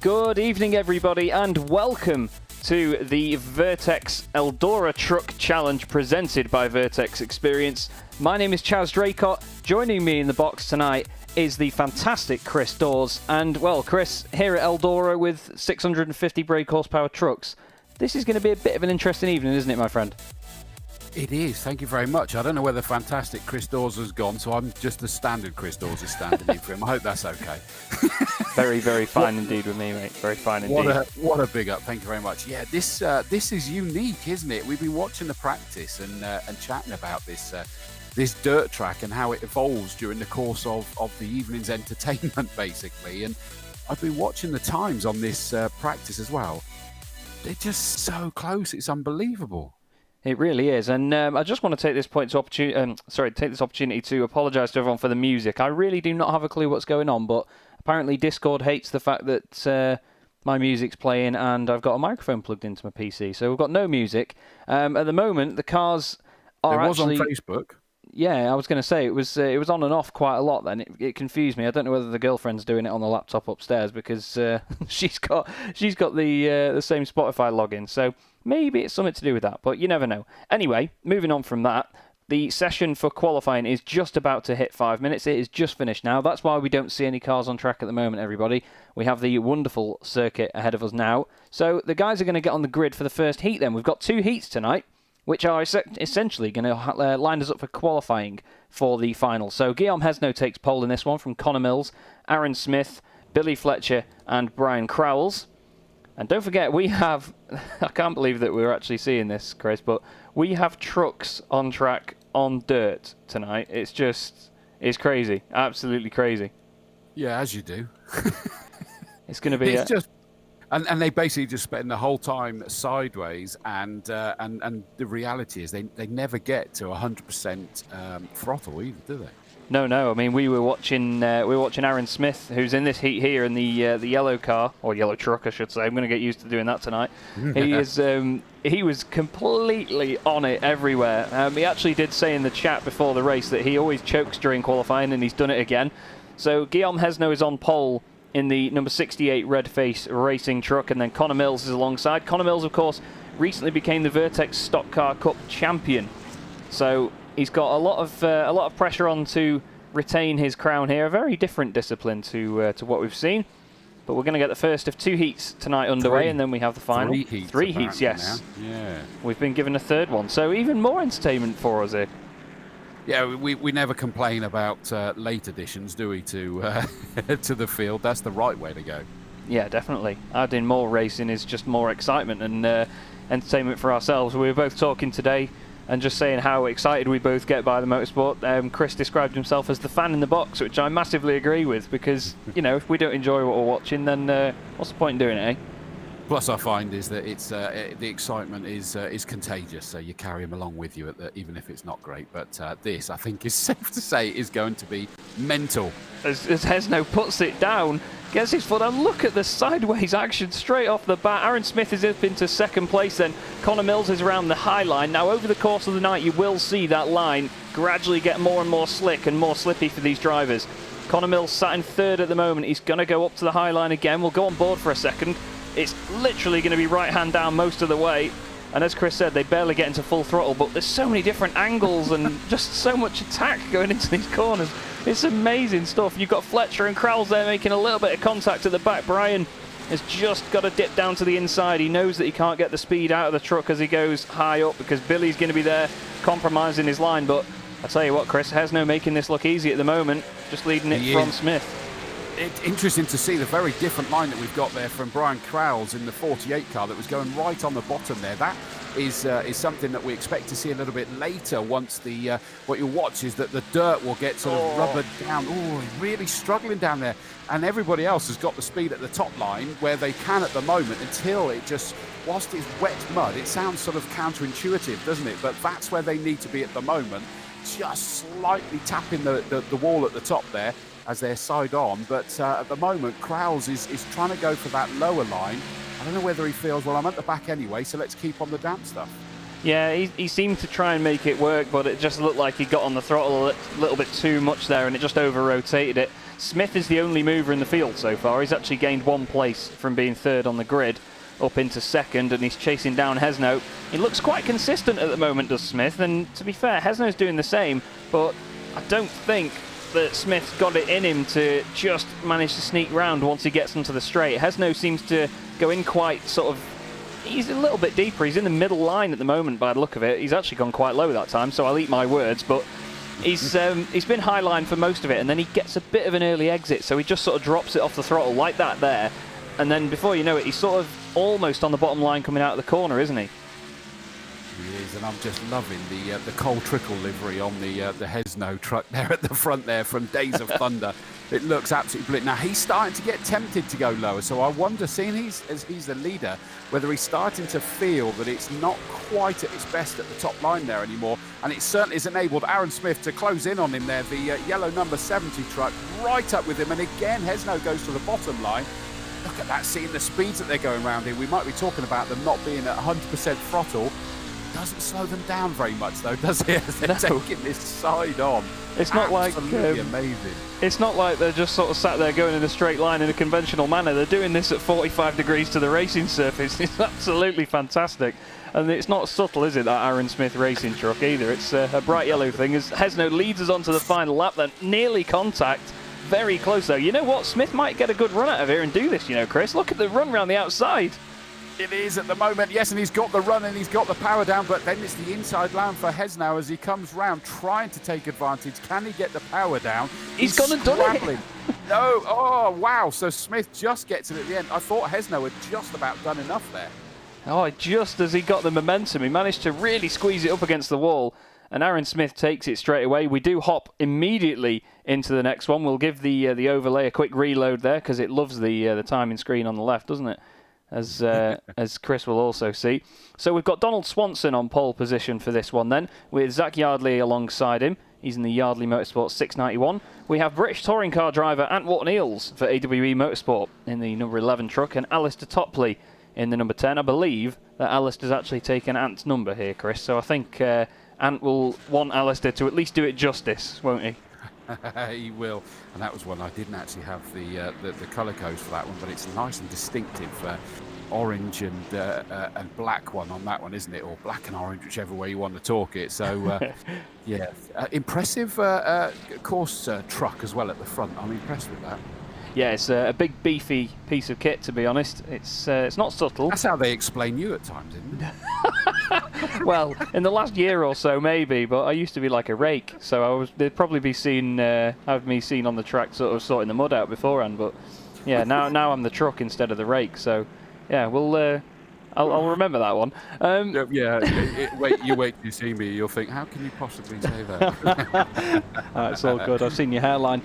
Good evening, everybody, and welcome to the Vertex Eldora Truck Challenge presented by Vertex Experience. My name is Chaz Draycott. Joining me in the box tonight is the fantastic Chris Dawes. And, well, Chris, here at Eldora with 650 brake horsepower trucks, this is going to be a bit of an interesting evening, isn't it, my friend? It is. Thank you very much. I don't know whether fantastic Chris Dawes has gone, so I'm just the standard Chris Dawes is standing in for him. I hope that's okay. Very, very fine indeed with me, mate. Very fine indeed. What a big up. Thank you very much. Yeah, this is unique, isn't it? We've been watching the practice and chatting about this dirt track and how it evolves during the course of the evening's entertainment, basically. And I've been watching the times on this practice as well. They're just so close. It's unbelievable. It really is, and I just want to take this opportunity to apologise to everyone for the music. I really do not have a clue what's going on, but apparently Discord hates the fact that my music's playing and I've got a microphone plugged into my PC, so we've got no music. At the moment, the cars are actually... on Facebook. Yeah, I was going to say, it was on and off quite a lot then. It confused me. I don't know whether the girlfriend's doing it on the laptop upstairs because she's got the same Spotify login, so... Maybe it's something to do with that, but you never know. Anyway, moving on from that, the session for qualifying is just about to hit 5 minutes. It is just finished now. That's why we don't see any cars on track at the moment, everybody. We have the wonderful circuit ahead of us now. So the guys are going to get on the grid for the first heat then. We've got 2 heats tonight, which are essentially going to line us up for qualifying for the final. So Guillaume Hesno takes pole in this one from Connor Mills, Aaron Smith, Billy Fletcher, and Brian Crowells. And don't forget, we have... I can't believe that we're actually seeing this, Chris, but we have trucks on track on dirt tonight. It's crazy. Absolutely crazy. Yeah, as you do. It's going to be... And they basically just spend the whole time sideways, and the reality is they never get to 100% throttle either, do they? No. I mean, we were watching Aaron Smith, who's in this heat here in the yellow car, or yellow truck, I should say. I'm going to get used to doing that tonight. He was completely on it everywhere. He actually did say in the chat before the race that he always chokes during qualifying, and he's done it again. So Guillaume Hesno is on pole in the number 68 Red Face Racing truck, and then Connor Mills is alongside. Connor Mills, of course, recently became the Vertex Stock Car Cup champion. So he's got a lot of pressure on to retain his crown here. A very different discipline to what we've seen. But we're going to get the first of 2 heats tonight underway, and then we have the final. 3 heats, yes. Now. Yeah. We've been given a third one, so even more entertainment for us here. Yeah, we never complain about late additions, do we, to the field? That's the right way to go. Yeah, definitely. Adding more racing is just more excitement and entertainment for ourselves. We were both talking today and just saying how excited we both get by the motorsport. Chris described himself as the fan in the box, which I massively agree with, because, you know, if we don't enjoy what we're watching, then what's the point in doing it, eh? Plus, I find is that it's the excitement is contagious, so you carry them along with you, even if it's not great. But this, I think, is safe to say, is going to be mental. As Hesno puts it down, gets his foot on. Look at the sideways action straight off the bat. Aaron Smith is up into second place then. Connor Mills is around the high line. Now, over the course of the night, you will see that line gradually get more and more slick and more slippy for these drivers. Connor Mills sat in third at the moment. He's going to go up to the high line again. We'll go on board for a second. It's literally going to be right hand down most of the way. And as Chris said, they barely get into full throttle, but there's so many different angles and just so much attack going into these corners. It's amazing stuff. You've got Fletcher and Crowells there making a little bit of contact at the back. Brian has just got to dip down to the inside. He knows that he can't get the speed out of the truck as he goes high up because Billy's going to be there compromising his line. But I tell you what, Chris, Hesno making this look easy at the moment, just leading it from Smith. It's interesting to see the very different line that we've got there from Brian Crowells in the 48 car that was going right on the bottom there. That is something that we expect to see a little bit later once the what you'll watch is that the dirt will get sort of rubbered down. Oh, he's really struggling down there. And everybody else has got the speed at the top line where they can at the moment until it just, whilst it's wet mud, it sounds sort of counterintuitive, doesn't it? But that's where they need to be at the moment, just slightly tapping the wall at the top there as they're side on. But at the moment, Crowells is trying to go for that lower line. I don't know whether he feels, well, I'm at the back anyway, so let's keep on the damp stuff. Yeah, he seemed to try and make it work, but it just looked like he got on the throttle a little bit too much there, and it just over-rotated it. Smith is the only mover in the field so far. He's actually gained 1 place from being third on the grid up into second, and he's chasing down Hesno. He looks quite consistent at the moment, does Smith, and to be fair, Hesno's doing the same, but I don't think that Smith's got it in him to just manage to sneak round once he gets into the straight. Hesno seems to go in quite sort of... He's a little bit deeper. He's in the middle line at the moment by the look of it. He's actually gone quite low that time, so I'll eat my words, but he's been high line for most of it, and then he gets a bit of an early exit, so he just sort of drops it off the throttle like that there, and then before you know it, he's sort of almost on the bottom line coming out of the corner, isn't he? He is, and I'm just loving the Cole Trickle livery on the Hesno truck there at the front there from Days of Thunder. It looks absolutely brilliant. Now, he's starting to get tempted to go lower, so I wonder, seeing as he's the leader, whether he's starting to feel that it's not quite at its best at the top line there anymore, and it certainly has enabled Aaron Smith to close in on him there, the yellow number 70 truck, right up with him, and again, Hesno goes to the bottom line. Look at that, seeing the speeds that they're going around in. We might be talking about them not being at 100% throttle. Doesn't slow them down very much, though, does it? As they're taking this side on. It's not absolutely amazing. It's not like they're just sort of sat there going in a straight line in a conventional manner. They're doing this at 45 degrees to the racing surface. It's absolutely fantastic. And it's not subtle, is it, that Aaron Smith racing truck either? It's a bright yellow thing. As Hesno leads us onto the final lap, then nearly contact. Very close, though. You know what? Smith might get a good run out of here and do this, you know, Chris. Look at the run round the outside. It is at the moment, yes, and he's got the run and he's got the power down, but then it's the inside line for Hesno as he comes round trying to take advantage. Can he get the power down? He's gone and done it. No, oh, wow. So Smith just gets it at the end. I thought Hesno had just about done enough there. Oh, just as he got the momentum, he managed to really squeeze it up against the wall, and Aaron Smith takes it straight away. We do hop immediately into the next one. We'll give the overlay a quick reload there because it loves the timing screen on the left, doesn't it? As Chris will also see. So we've got Donald Swanson on pole position for this one then, with Zach Yardley alongside him. He's in the Yardley Motorsport 691. We have British touring car driver Ant Wharton-Eales for AWE Motorsport in the number 11 truck, and Alistair Topley in the number 10. I believe that Alistair's actually taken Ant's number here, Chris, so I think Ant will want Alistair to at least do it justice, won't he? He will, and that was one I didn't actually have the colour codes for that one, but it's nice and distinctive orange and black one on that one, isn't it? Or black and orange, whichever way you want to talk it. So yeah, impressive course truck as well at the front. I'm impressed with that. Yeah, it's a big beefy piece of kit, to be honest. It's not subtle. That's how they explain you at times, isn't it? Well, in the last year or so, maybe, but I used to be like a rake, so they'd probably be have me seen on the track sort of sorting the mud out beforehand, but yeah, now I'm the truck instead of the rake, so yeah, I'll remember that one. Wait till you see me, you'll think, how can you possibly say that? It's all good, I've seen your hairline.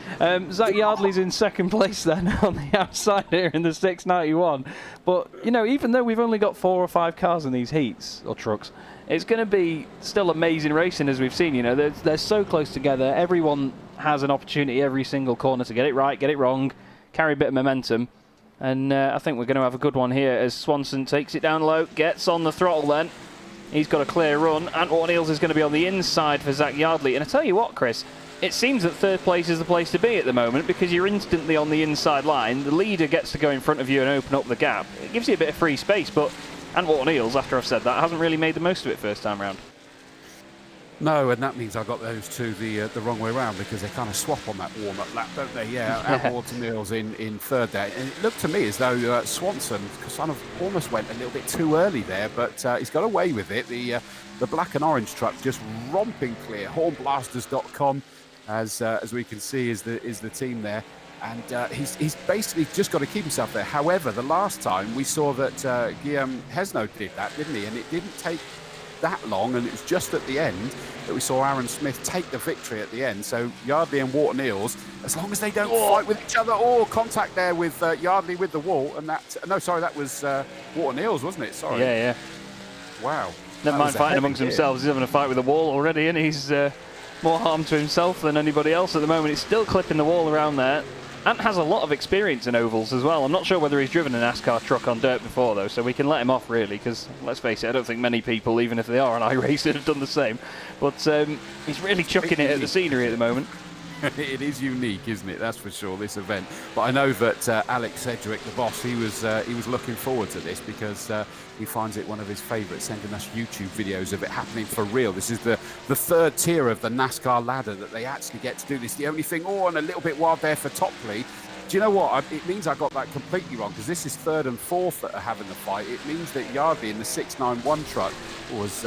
Zach Yardley's in second place then on the outside here in the 691. But, you know, even though we've only got 4 or 5 cars in these heats, or trucks, it's going to be still amazing racing as we've seen. You know, they're so close together. Everyone has an opportunity every single corner to get it right, get it wrong, carry a bit of momentum. And I think we're going to have a good one here as Swanson takes it down low, gets on the throttle then. He's got a clear run. Ant Wharton-Eales is going to be on the inside for Zach Yardley. And I tell you what, Chris, it seems that third place is the place to be at the moment because you're instantly on the inside line. The leader gets to go in front of you and open up the gap. It gives you a bit of free space, but Ant Wharton-Eales, after I've said that, hasn't really made the most of it first time round. No, and that means I got those two the wrong way around because they kind of swap on that warm-up lap, don't they? Yeah, Ant Wharton-Eales in third there. And it looked to me as though Swanson kind of almost went a little bit too early there, but he's got away with it. The black and orange truck just romping clear. Hornblasters.com, as we can see, is the team there. And he's basically just got to keep himself there. However, the last time we saw that Guillaume Hesno did that, didn't he? And it didn't take that long, and it was just at the end that we saw Aaron Smith take the victory at the end. So Yardley and Wharton-Eales, as long as they don't fight with each other or contact there with Yardley with the wall, and that was Wharton-Eales, wasn't it? Sorry. Yeah. Wow. Never mind fighting amongst themselves. He's having a fight with the wall already, and he's more harm to himself than anybody else at the moment. He's still clipping the wall around there. Ant has a lot of experience in ovals as well. I'm not sure whether he's driven a NASCAR truck on dirt before, though, so we can let him off, really, because, let's face it, I don't think many people, even if they are on iRacing, have done the same. But he's really chucking it at the scenery at the moment. It is unique, isn't it? That's for sure, this event. But I know that Alex Sedgwick, the boss, he was looking forward to this because he finds it one of his favourites, sending us YouTube videos of it happening for real. This is the third tier of the NASCAR ladder that they actually get to do this. The only thing, and a little bit wild there for Topley. Do you know what? It means I got that completely wrong because this is third and fourth that are having the fight. It means that Yardley in the 691 truck was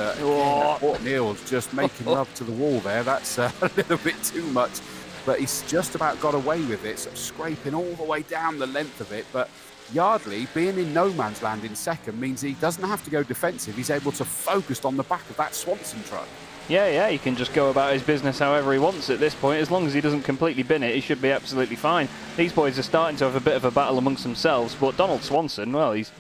Port Neal's just making love to the wall there. That's a little bit too much. But he's just about got away with it, sort of scraping all the way down the length of it. But Yardley, being in no man's land in second, means he doesn't have to go defensive. He's able to focus on the back of that Swanson truck. Yeah, he can just go about his business however he wants at this point. As long as he doesn't completely bin it, he should be absolutely fine. These boys are starting to have a bit of a battle amongst themselves, but Donald Swanson, well, he's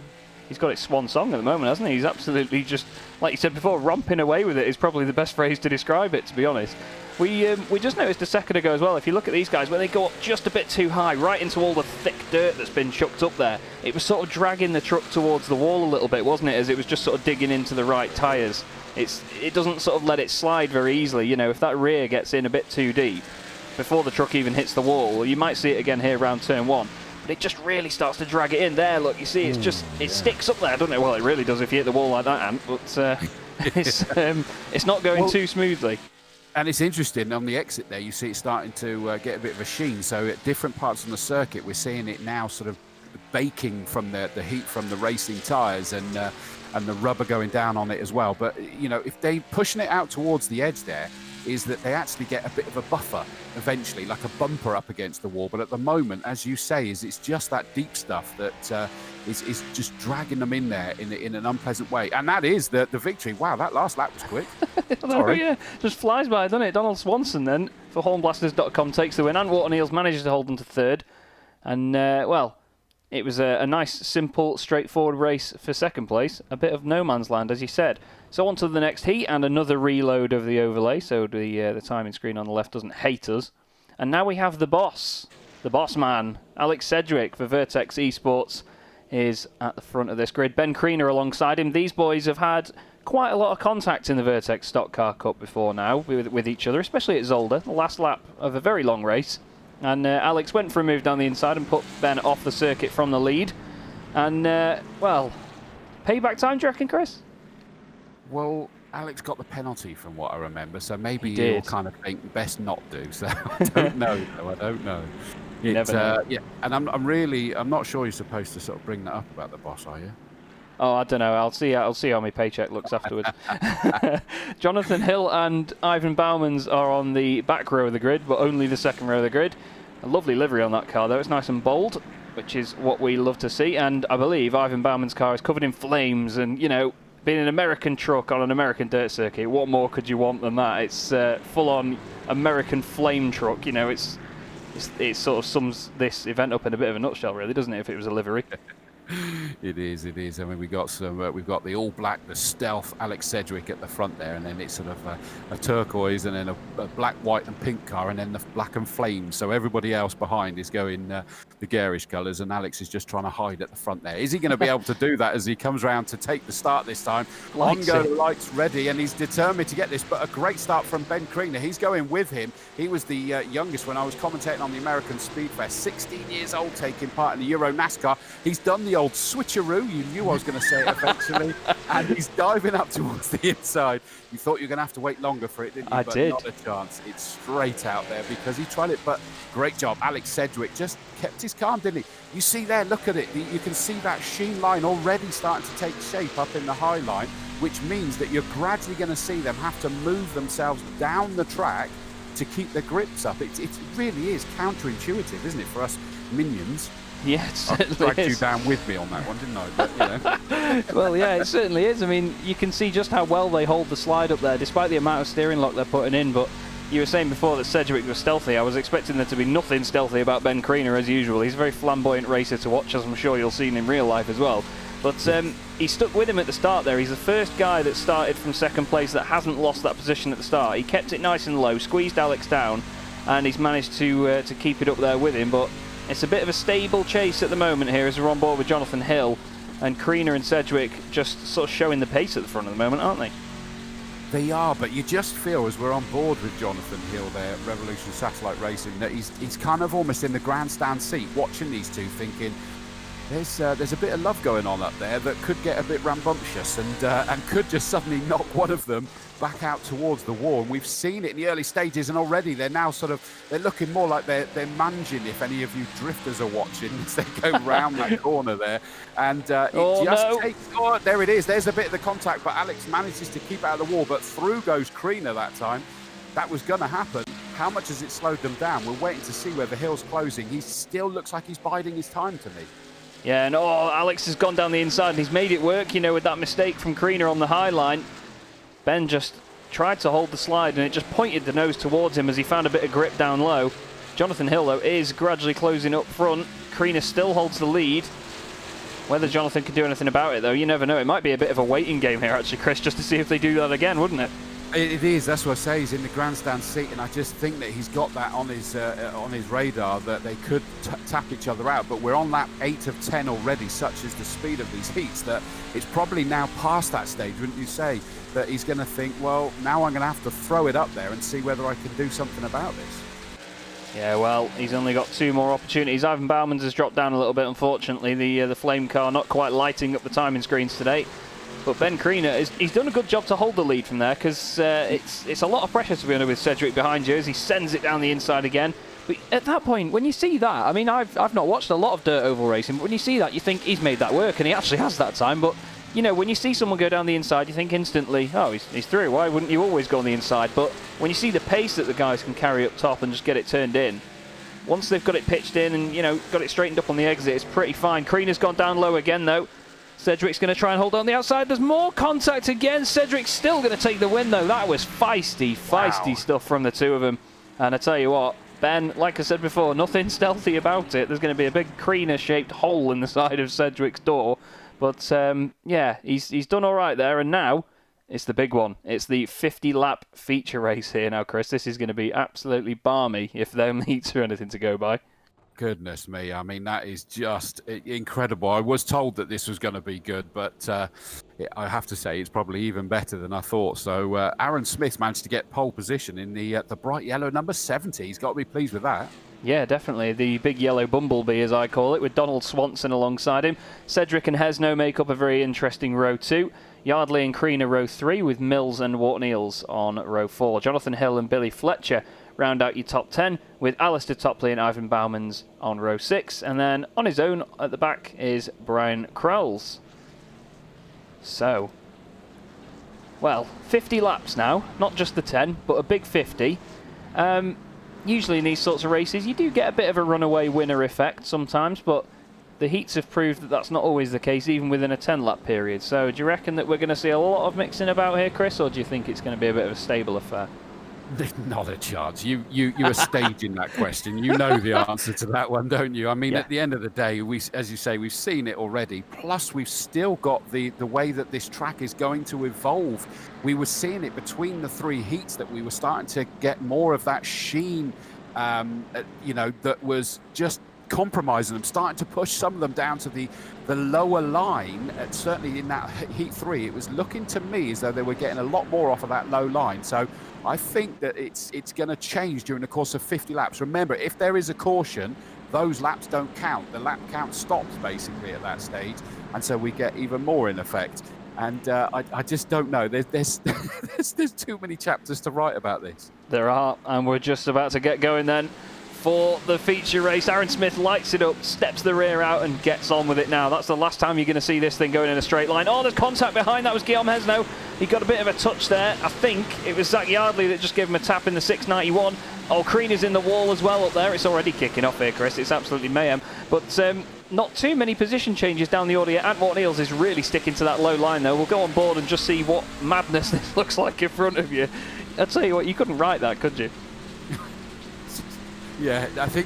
got his swan song at the moment, hasn't he? He's absolutely just, like you said before, romping away with it is probably the best phrase to describe it, to be honest. We just noticed a second ago as well, if you look at these guys, when they go up just a bit too high, right into all the thick dirt that's been chucked up there, it was sort of dragging the truck towards the wall a little bit, wasn't it, as it was just sort of digging into the right tyres. It doesn't sort of let it slide very easily, you know, if that rear gets in a bit too deep, before the truck even hits the wall, you might see it again here around turn 1. But it just really starts to drag it in there. Look, you see, it sticks up there, doesn't it? Well, it really does if you hit the wall like that, Ant. But it's not going too smoothly. And it's interesting, on the exit there, you see it starting to get a bit of a sheen. So at different parts on the circuit, we're seeing it now sort of baking from the heat from the racing tyres and the rubber going down on it as well. But, you know, if they pushing it out towards the edge there, is that they actually get a bit of a buffer eventually, like a bumper up against the wall. But at the moment, as you say, it's just that deep stuff that is just dragging them in there in an unpleasant way. And that is the victory. Wow, that last lap was quick. Sorry. Yeah, just flies by, doesn't it? Donald Swanson then, for hornblasters.com, takes the win. And Water Neals manages to hold them to third. And, well, it was a nice, simple, straightforward race for second place. A bit of no man's land, as you said. So on to the next heat and another reload of the overlay, so the timing screen on the left doesn't hate us. And now we have the boss man, Alex Sedgwick for Vertex Esports is at the front of this grid. Ben Kriener alongside him. These boys have had quite a lot of contact in the Vertex Stock Car Cup before now with each other, especially at Zolder, the last lap of a very long race. And Alex went for a move down the inside and put Ben off the circuit from the lead. And, well, payback time, do you reckon, Chris? Well, Alex got the penalty from what I remember, so maybe you'll kind of think best not do. So I don't know, though. I don't know. You never know. Yeah, and I'm not sure you're supposed to sort of bring that up about the boss, are you? Oh, I don't know. I'll see how my paycheck looks afterwards. Jonathan Hill and Ivan Bauman's are on the back row of the grid, but only the second row of the grid. A lovely livery on that car, though. It's nice and bold, which is what we love to see. And I believe Ivan Bauman's car is covered in flames and, you know, being an American truck on an American dirt circuit, what more could you want than that? It's full-on American flame truck. You know, it sort of sums this event up in a bit of a nutshell, really, doesn't it? If it was a livery. It is. I mean, we've got the all black, the stealth Alex Sedgwick at the front there, and then it's sort of a turquoise, and then a black, white, and pink car, and then the black and flames. So everybody else behind is going the garish colours, and Alex is just trying to hide at the front there. Is he going to be able to do that as he comes around to take the start this time? On go, lights ready, and he's determined to get this. But a great start from Ben Kriener. He's going with him. He was the youngest when I was commentating on the American Speedfest. 16 years old, taking part in the Euro NASCAR. He's done the old switcheroo. You knew I was going to say it eventually. And he's diving up towards the inside. You thought you were going to have to wait longer for it, didn't you? I did. Not a chance. It's straight out there because he tried it. But great job. Alex Sedgwick just kept his calm, didn't he? You see there, look at it. You can see that sheen line already starting to take shape up in the high line, which means that you're gradually going to see them have to move themselves down the track to keep their grips up. It really is counterintuitive, isn't it, for us minions? Yeah, it certainly I dragged is. you down with me on that one, didn't I? But, you know. Well, yeah, it certainly is. I mean, you can see just how well they hold the slide up there, despite the amount of steering lock they're putting in. But you were saying before that Sedgwick was stealthy. I was expecting there to be nothing stealthy about Ben Kriener, as usual. He's a very flamboyant racer to watch, as I'm sure you'll see in real life as well. But he stuck with him at the start there. He's the first guy that started from second place that hasn't lost that position at the start. He kept it nice and low, squeezed Alex down, and he's managed to keep it up there with him. But It's a bit of a stable chase at the moment here as we're on board with Jonathan Hill, and Kriener and Sedgwick just sort of showing the pace at the front at the moment, aren't they? They are, but you just feel as we're on board with Jonathan Hill there at Revolution Satellite Racing that he's kind of almost in the grandstand seat watching these two, thinking there's a bit of love going on up there that could get a bit rambunctious and could just suddenly knock one of them back out towards the wall. And we've seen it in the early stages, and already they're now they're looking more like they're munging, if any of you drifters are watching, as they go round that corner there. And there it is. There's a bit of the contact, but Alex manages to keep out of the wall, but through goes Kriener that time. That was going to happen. How much has it slowed them down? We're waiting to see where the Hill's closing. He still looks like he's biding his time to me. Yeah, and Alex has gone down the inside and he's made it work, with that mistake from Kriener on the high line. Ben just tried to hold the slide and it just pointed the nose towards him as he found a bit of grip down low. Jonathan Hill, though, is gradually closing up front. Kriener still holds the lead. Whether Jonathan can do anything about it, though, you never know. It might be a bit of a waiting game here, actually, Chris, just to see if they do that again, wouldn't it? It is. That's what I say. He's in the grandstand seat, and I just think that he's got that on his radar that they could tap each other out. But we're on that 8 of 10 already. Such is the speed of these heats that it's probably now past that stage, wouldn't you say? That he's going to think, well, now I'm going to have to throw it up there and see whether I can do something about this. Yeah, well, he's only got 2 more opportunities. Ivan Bauman's has dropped down a little bit, unfortunately. The flame car not quite lighting up the timing screens today. But Ben Kriener, he's done a good job to hold the lead from there, because it's a lot of pressure to be under with Sedgwick behind you as he sends it down the inside again. But at that point, when you see that, I mean, I've not watched a lot of dirt oval racing, but when you see that, you think he's made that work, and he actually has that time. But, when you see someone go down the inside, you think instantly, oh, he's through. Why wouldn't you always go on the inside? But when you see the pace that the guys can carry up top and just get it turned in, once they've got it pitched in and, got it straightened up on the exit, it's pretty fine. Kriener's gone down low again, though. Cedric's going to try and hold on the outside. There's more contact again. Cedric's still going to take the win, though. That was feisty stuff from the two of them. And I tell you what, Ben, like I said before, nothing stealthy about it. There's going to be a big Kriener-shaped hole in the side of Cedric's door. But, yeah, he's done all right there. And now it's the big one. It's the 50-lap feature race here now, Chris. This is going to be absolutely balmy if them heats are anything to go by. Goodness me, I mean, that is just incredible. I was told that this was going to be good, but I have to say it's probably even better than I thought. So Aaron Smith managed to get pole position in the bright yellow number 70. He's got to be pleased with that. Yeah, definitely. The big yellow bumblebee, as I call it, with Donald Swanson alongside him. Cedric and Hesno make up a very interesting row 2. Yardley and Kriener row 3, with Mills and Wharton-Eales on row 4. Jonathan Hill and Billy Fletcher round out your top 10, with Alistair Topley and Ivan Bauman's on row 6. And then on his own at the back is Brian Crowles. So, well, 50 laps now, not just the 10, but a big 50. Usually in these sorts of races, you do get a bit of a runaway winner effect sometimes, but the heats have proved that that's not always the case, even within a 10-lap period. So do you reckon that we're going to see a lot of mixing about here, Chris, or do you think it's going to be a bit of a stable affair? Not a chance. You are staging that question. You know the answer to that one, don't you? I mean, At the end of the day, as you say, we've seen it already. Plus, we've still got the way that this track is going to evolve. We were seeing it between the 3 heats that we were starting to get more of that sheen, that was just compromising them, starting to push some of them down to the lower line. Certainly in that heat 3, it was looking to me as though they were getting a lot more off of that low line. So I think that it's going to change during the course of 50 laps. Remember, if there is a caution, those laps don't count. The lap count stops basically at that stage, and so we get even more in effect. And I just don't know. There's too many chapters to write about this. There are, and we're just about to get going then for the feature race. Aaron Smith lights it up, steps the rear out and gets on with it now. That's the last time you're going to see this thing going in a straight line. Oh, there's contact behind. That was Guillaume Hesno. He got a bit of a touch there. I think it was Zach Yardley that just gave him a tap in the 691. Oh, Kriener's in the wall as well up there. It's already kicking off here, Chris. It's absolutely mayhem. But not too many position changes down the order. Ant Wharton-Eales is really sticking to that low line, though. We'll go on board and just see what madness this looks like in front of you. I'll tell you what, you couldn't write that, could you? Yeah, I think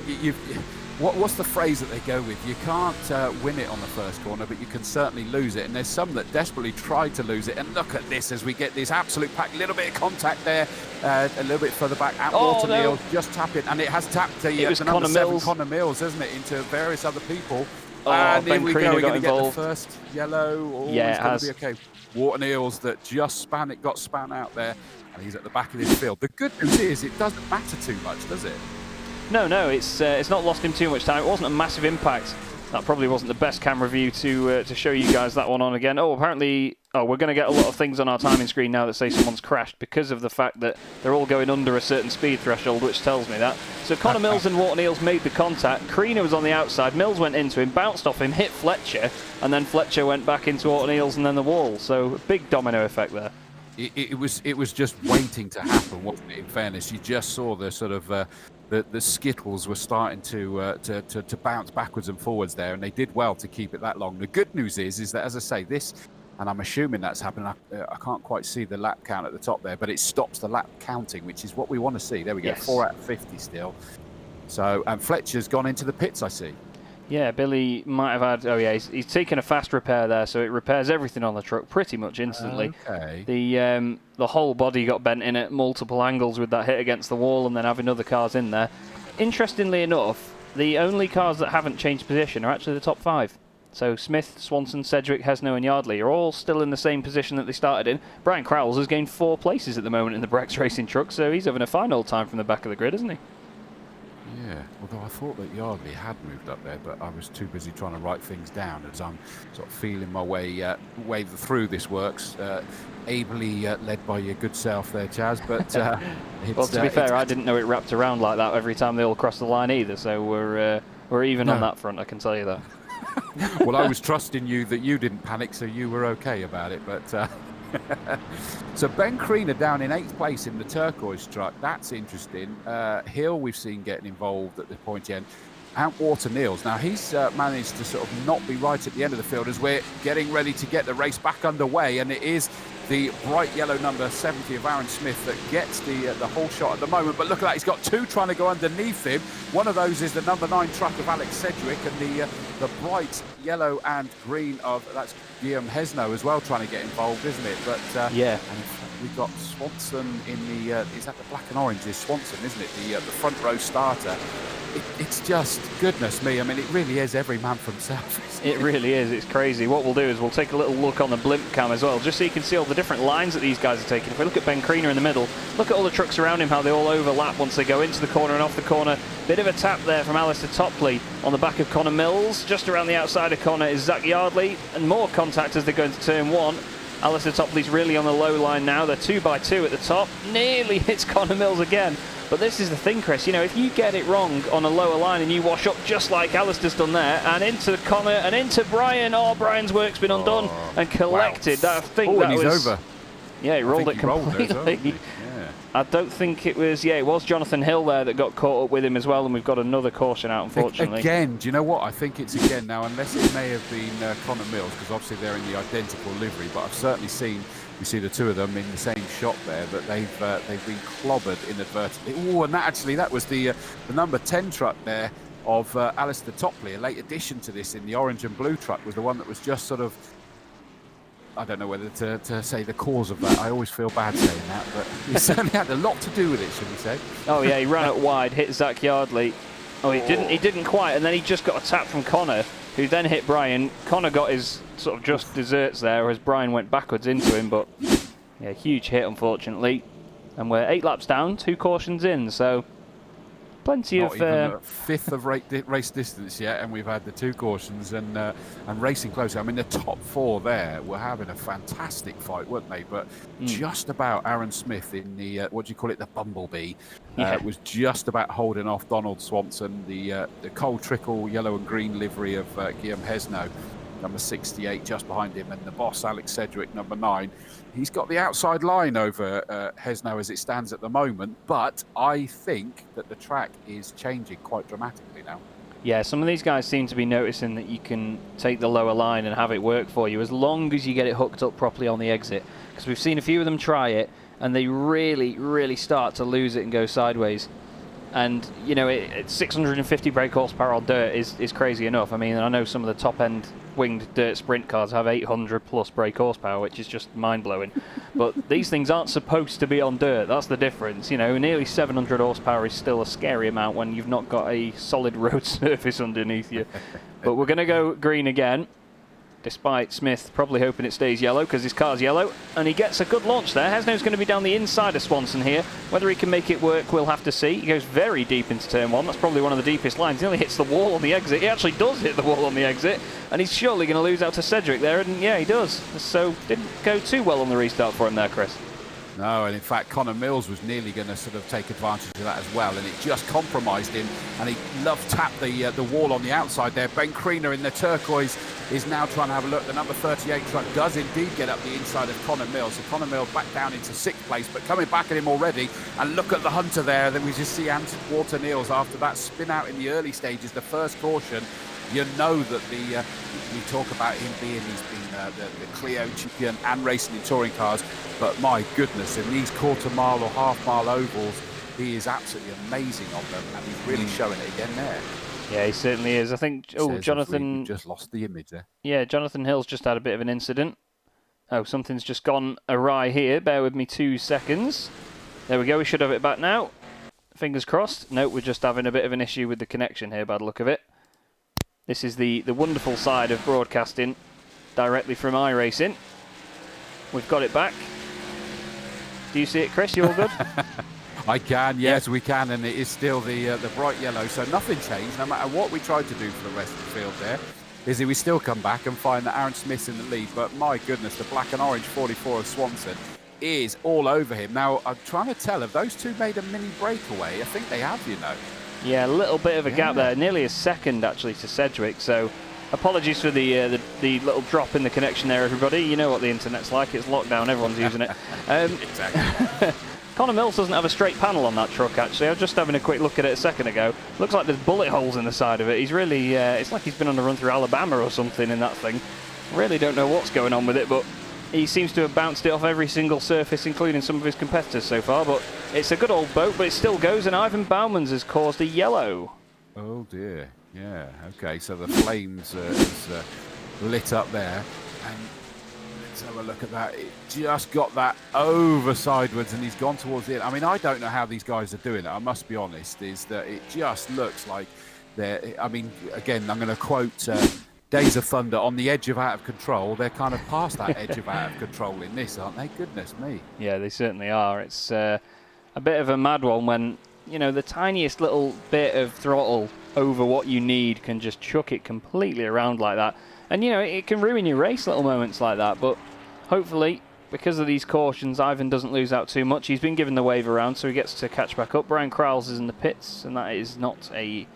what's the phrase that they go with? You can't win it on the first corner, but you can certainly lose it. And there's some that desperately tried to lose it. And look at this as we get this absolute pack, little bit of contact there, a little bit further back at Walter Neal, just tap it, and it has tapped the number 7 Connor Mills, hasn't it, into various other people. And here we go, we're going to get the first yellow. Oh, yeah, it's going to be okay. Walter Neal's that just got span out there, and he's at the back of this field. The good news is it doesn't matter too much, does it? No, it's not lost him too much time. It wasn't a massive impact. That probably wasn't the best camera view to show you guys that one on again. Apparently, we're going to get a lot of things on our timing screen now that say someone's crashed because of the fact that they're all going under a certain speed threshold, which tells me that. So Connor Mills and Walter Neal's made the contact. Creaner was on the outside. Mills went into him, bounced off him, hit Fletcher, and then Fletcher went back into Walter Neal's and then the wall. So big domino effect there. It was just waiting to happen, wasn't it? In fairness, you just saw the sort of the skittles were starting to bounce backwards and forwards there, and they did well to keep it that long. The good news is that, as I say, this, and I'm assuming that's happening. I can't quite see the lap count at the top there, but it stops the lap counting, which is what we want to see. There we go, yes. 4 out of 50 still. So, and Fletcher's gone into the pits, I see. Yeah, Billy might have had... Oh, yeah, he's taken a fast repair there, so it repairs everything on the truck pretty much instantly. Okay. The whole body got bent in at multiple angles with that hit against the wall and then having other cars in there. Interestingly enough, the only cars that haven't changed position are actually the top 5. So Smith, Swanson, Sedgwick, Hesno and Yardley are all still in the same position that they started in. Brian Crowles has gained 4 places at the moment in the Brex Racing truck, so he's having a fine old time from the back of the grid, isn't he? Yeah, although I thought that Yardley had moved up there, but I was too busy trying to write things down as I'm sort of feeling my way through this works, ably led by your good self there, Chaz. But well, to be fair, I didn't know it wrapped around like that every time they all crossed the line either, so we're even on that front, I can tell you that. Well, I was trusting you that you didn't panic, so you were okay about it, but... So Ben Creaner down in 8th place in the turquoise truck. That's interesting. Hill we've seen getting involved at the pointy end. And Walter Neal's. Now he's managed to sort of not be right at the end of the field as we're getting ready to get the race back underway. And it is the bright yellow number 70 of Aaron Smith that gets the whole shot at the moment. But look at that, he's got 2 trying to go underneath him. One of those is the number 9 truck of Alex Sedgwick, and the bright yellow and green of, that's Guillaume Hesno as well, trying to get involved, isn't it? But yeah. And we've got Swanson in the, is that the black and orange? Is Swanson, isn't it? The front row starter. It's just, goodness me, I mean, it really is every man for himself. It really is, it's crazy. What we'll do is we'll take a little look on the blimp cam as well, just so you can see all the different lines that these guys are taking. If we look at Ben Creaner in the middle, look at all the trucks around him, how they all overlap once they go into the corner and off the corner. Bit of a tap there from Alistair Topley on the back of Connor Mills. Just around the outside of Connor is Zach Yardley, and more contact as they go into turn 1. Alistair Topley's really on the low line now. They're 2 by 2 at the top. Nearly hits Connor Mills again. But this is the thing, Chris, you know, if you get it wrong on a lower line and you wash up just like Alistair's done there, and into Connor and into Brian, Brian's work's been undone and collected. Wow. I think that he's was over. Yeah, he rolled it completely. Yeah. I don't think it was, it was Jonathan Hill there that got caught up with him as well, and we've got another caution out, unfortunately. Again, do you know what? I think it's again now, unless it may have been Connor Mills, because obviously they're in the identical livery, but I've certainly seen, you see the 2 of them in the same shot there, that they've been clobbered inadvertently. Oh, and that was the number 10 truck there of Alistair Topley, a late addition to this in the orange and blue truck, was the one that was just sort of, I don't know whether to say the cause of that. I always feel bad saying that, but he certainly had a lot to do with it, should we say? Oh yeah, he ran it wide, hit Zach Yardley. Oh, he didn't quite, and then he just got a tap from Connor, who then hit Brian. Connor got his sort of just desserts there as Brian went backwards into him, but yeah, huge hit unfortunately. And we're 8 laps down, 2 cautions in, so plenty Not of... even a fifth of race distance yet, and we've had the 2 cautions and racing close. I mean, the top 4 there were having a fantastic fight, weren't they? But just about Aaron Smith in the, what do you call it, the Bumblebee, was just about holding off Donald Swanson, the Cole Trickle yellow and green livery of Guillaume Hesno, number 68, just behind him, and the boss, Alex Sedgwick, number 9. He's got the outside line over Hesno as it stands at the moment, but I think that the track is changing quite dramatically now. Yeah, some of these guys seem to be noticing that you can take the lower line and have it work for you as long as you get it hooked up properly on the exit. Because we've seen a few of them try it, and they really, really start to lose it and go sideways. And, you know, 650 brake horsepower on dirt is crazy enough. I mean, I know some of the top-end winged dirt sprint cars have 800 plus brake horsepower, which is just mind-blowing. But these things aren't supposed to be on dirt. That's the difference. You know, nearly 700 horsepower is still a scary amount when you've not got a solid road surface underneath you. But we're going to go green again, despite Smith probably hoping it stays yellow because his car's yellow, and he gets a good launch there. Hesno's going to be down the inside of Swanson here. Whether he can make it work, we'll have to see. He goes very deep into turn 1. That's probably one of the deepest lines. He nearly hits the wall on the exit. He actually does hit the wall on the exit, and he's surely going to lose out to Cedric there, and yeah, he does. So didn't go too well on the restart for him there, Chris. No, and in fact, Connor Mills was nearly going to sort of take advantage of that as well, and it just compromised him, and he love-tapped the wall on the outside there. Ben Kriener in the turquoise is now trying to have a look. The number 38 truck does indeed get up the inside of Connor Mills, so Connor Mills back down into 6th place, but coming back at him already, and look at the Hunter there. Then we just see Anton Water-Niels after that spin out in the early stages, the first caution. You know that we talk about him being, he's been the Clio champion and racing in touring cars, but my goodness, in these quarter-mile or half-mile ovals, he is absolutely amazing on them, and he's really showing it again there. Yeah, he certainly is. I think, Jonathan... We just lost the image there. Yeah, Jonathan Hill's just had a bit of an incident. Oh, something's just gone awry here. Bear with me 2 seconds. There we go, we should have it back now. Fingers crossed. No, we're just having a bit of an issue with the connection here, by the look of it. This is the wonderful side of broadcasting directly from iRacing. We've got it back. Do you see it, Chris? You all good? I can, yes, we can, and it is still the bright yellow, so nothing changed. No matter what we tried to do for the rest of the field there, is we still come back and find that Aaron Smith's in the lead, but my goodness, the black and orange 44 of Swanson is all over him. Now, I'm trying to tell, have those two made a mini breakaway? I think they have, you know. Yeah, a little bit of a gap there, nearly a second actually to Cedric, so apologies for the little drop in the connection there, everybody. You know what the internet's like, it's lockdown, everyone's using it. Exactly. Connor Mills doesn't have a straight panel on that truck actually. I was just having a quick look at it a second ago. Looks like there's bullet holes in the side of it. He's really, it's like he's been on a run through Alabama or something in that thing. Really don't know what's going on with it, but he seems to have bounced it off every single surface, including some of his competitors so far. But it's a good old boat, but it still goes, and Ivan Bauman's has caused a yellow. Oh dear, yeah, okay, so the flames is lit up there, and let's have a look at that. It just got that over sideways, and he's gone towards the end. I mean, I don't know how these guys are doing it, I must be honest, is that it just looks like they're, I mean, again, I'm going to quote Days of Thunder, on the edge of out of control. They're kind of past that edge of out of control in this, aren't they? Goodness me. Yeah, they certainly are. It's a bit of a mad one when, you know, the tiniest little bit of throttle over what you need can just chuck it completely around like that. And, you know, it can ruin your race, little moments like that. But hopefully, because of these cautions, Ivan doesn't lose out too much. He's been given the wave around, so he gets to catch back up. Brian Crowles is in the pits, and that is not a...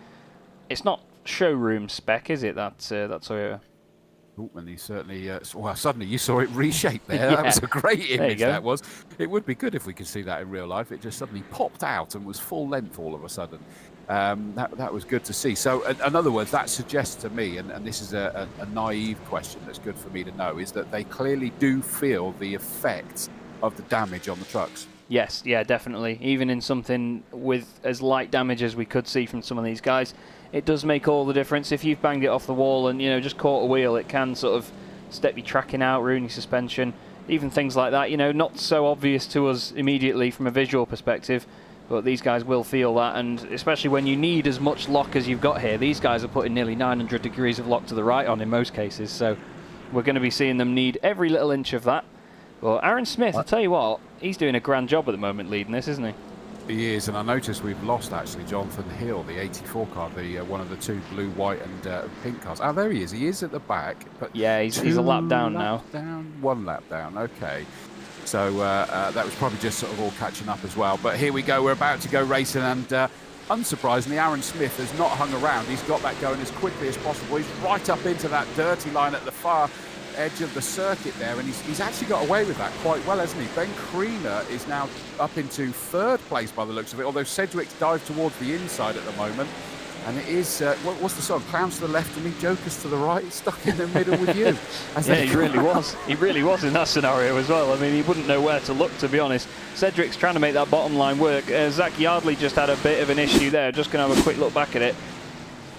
It's not showroom spec, is it, that Toyota? Oh, and he certainly, well, suddenly you saw it reshape there. Yeah. That was a great image, that was. It would be good if we could see that in real life. It just suddenly popped out and was full length all of a sudden. That was good to see. So, in other words, that suggests to me, and this is a naive question that's good for me to know, is that they clearly do feel the effects of the damage on the trucks. Yes, yeah, definitely. Even in something with as light damage as we could see from some of these guys, it does make all the difference. If you've banged it off the wall and, you know, just caught a wheel, it can sort of step your tracking out, ruin your suspension, even things like that. You know, not so obvious to us immediately from a visual perspective, but these guys will feel that, and especially when you need as much lock as you've got here. These guys are putting nearly 900 degrees of lock to the right on in most cases, so we're going to be seeing them need every little inch of that. Well, Aaron Smith, I'll tell you what, he's doing a grand job at the moment leading this, isn't he? He is, and I noticed we've lost actually Jonathan Hill, the 84 car, the one of the two blue, white, and pink cars. Oh, there he is. He is at the back. But yeah, he's a lap down now. One lap down. Okay. So that was probably just sort of all catching up as well. But here we go. We're about to go racing, and unsurprisingly, Aaron Smith has not hung around. He's got that going as quickly as possible. He's right up into that dirty line at the far edge of the circuit there, and he's actually got away with that quite well, hasn't he? Ben Kriener is now up into 3rd place by the looks of it, although Cedric's dived towards the inside at the moment. And it is, what's the song? Clowns to the left of me, jokers to the right, stuck in the middle with you. Yeah, he really was. He really was in that scenario as well. I mean, he wouldn't know where to look, to be honest. Cedric's trying to make that bottom line work. Zach Yardley just had a bit of an issue there. Just going to have a quick look back at it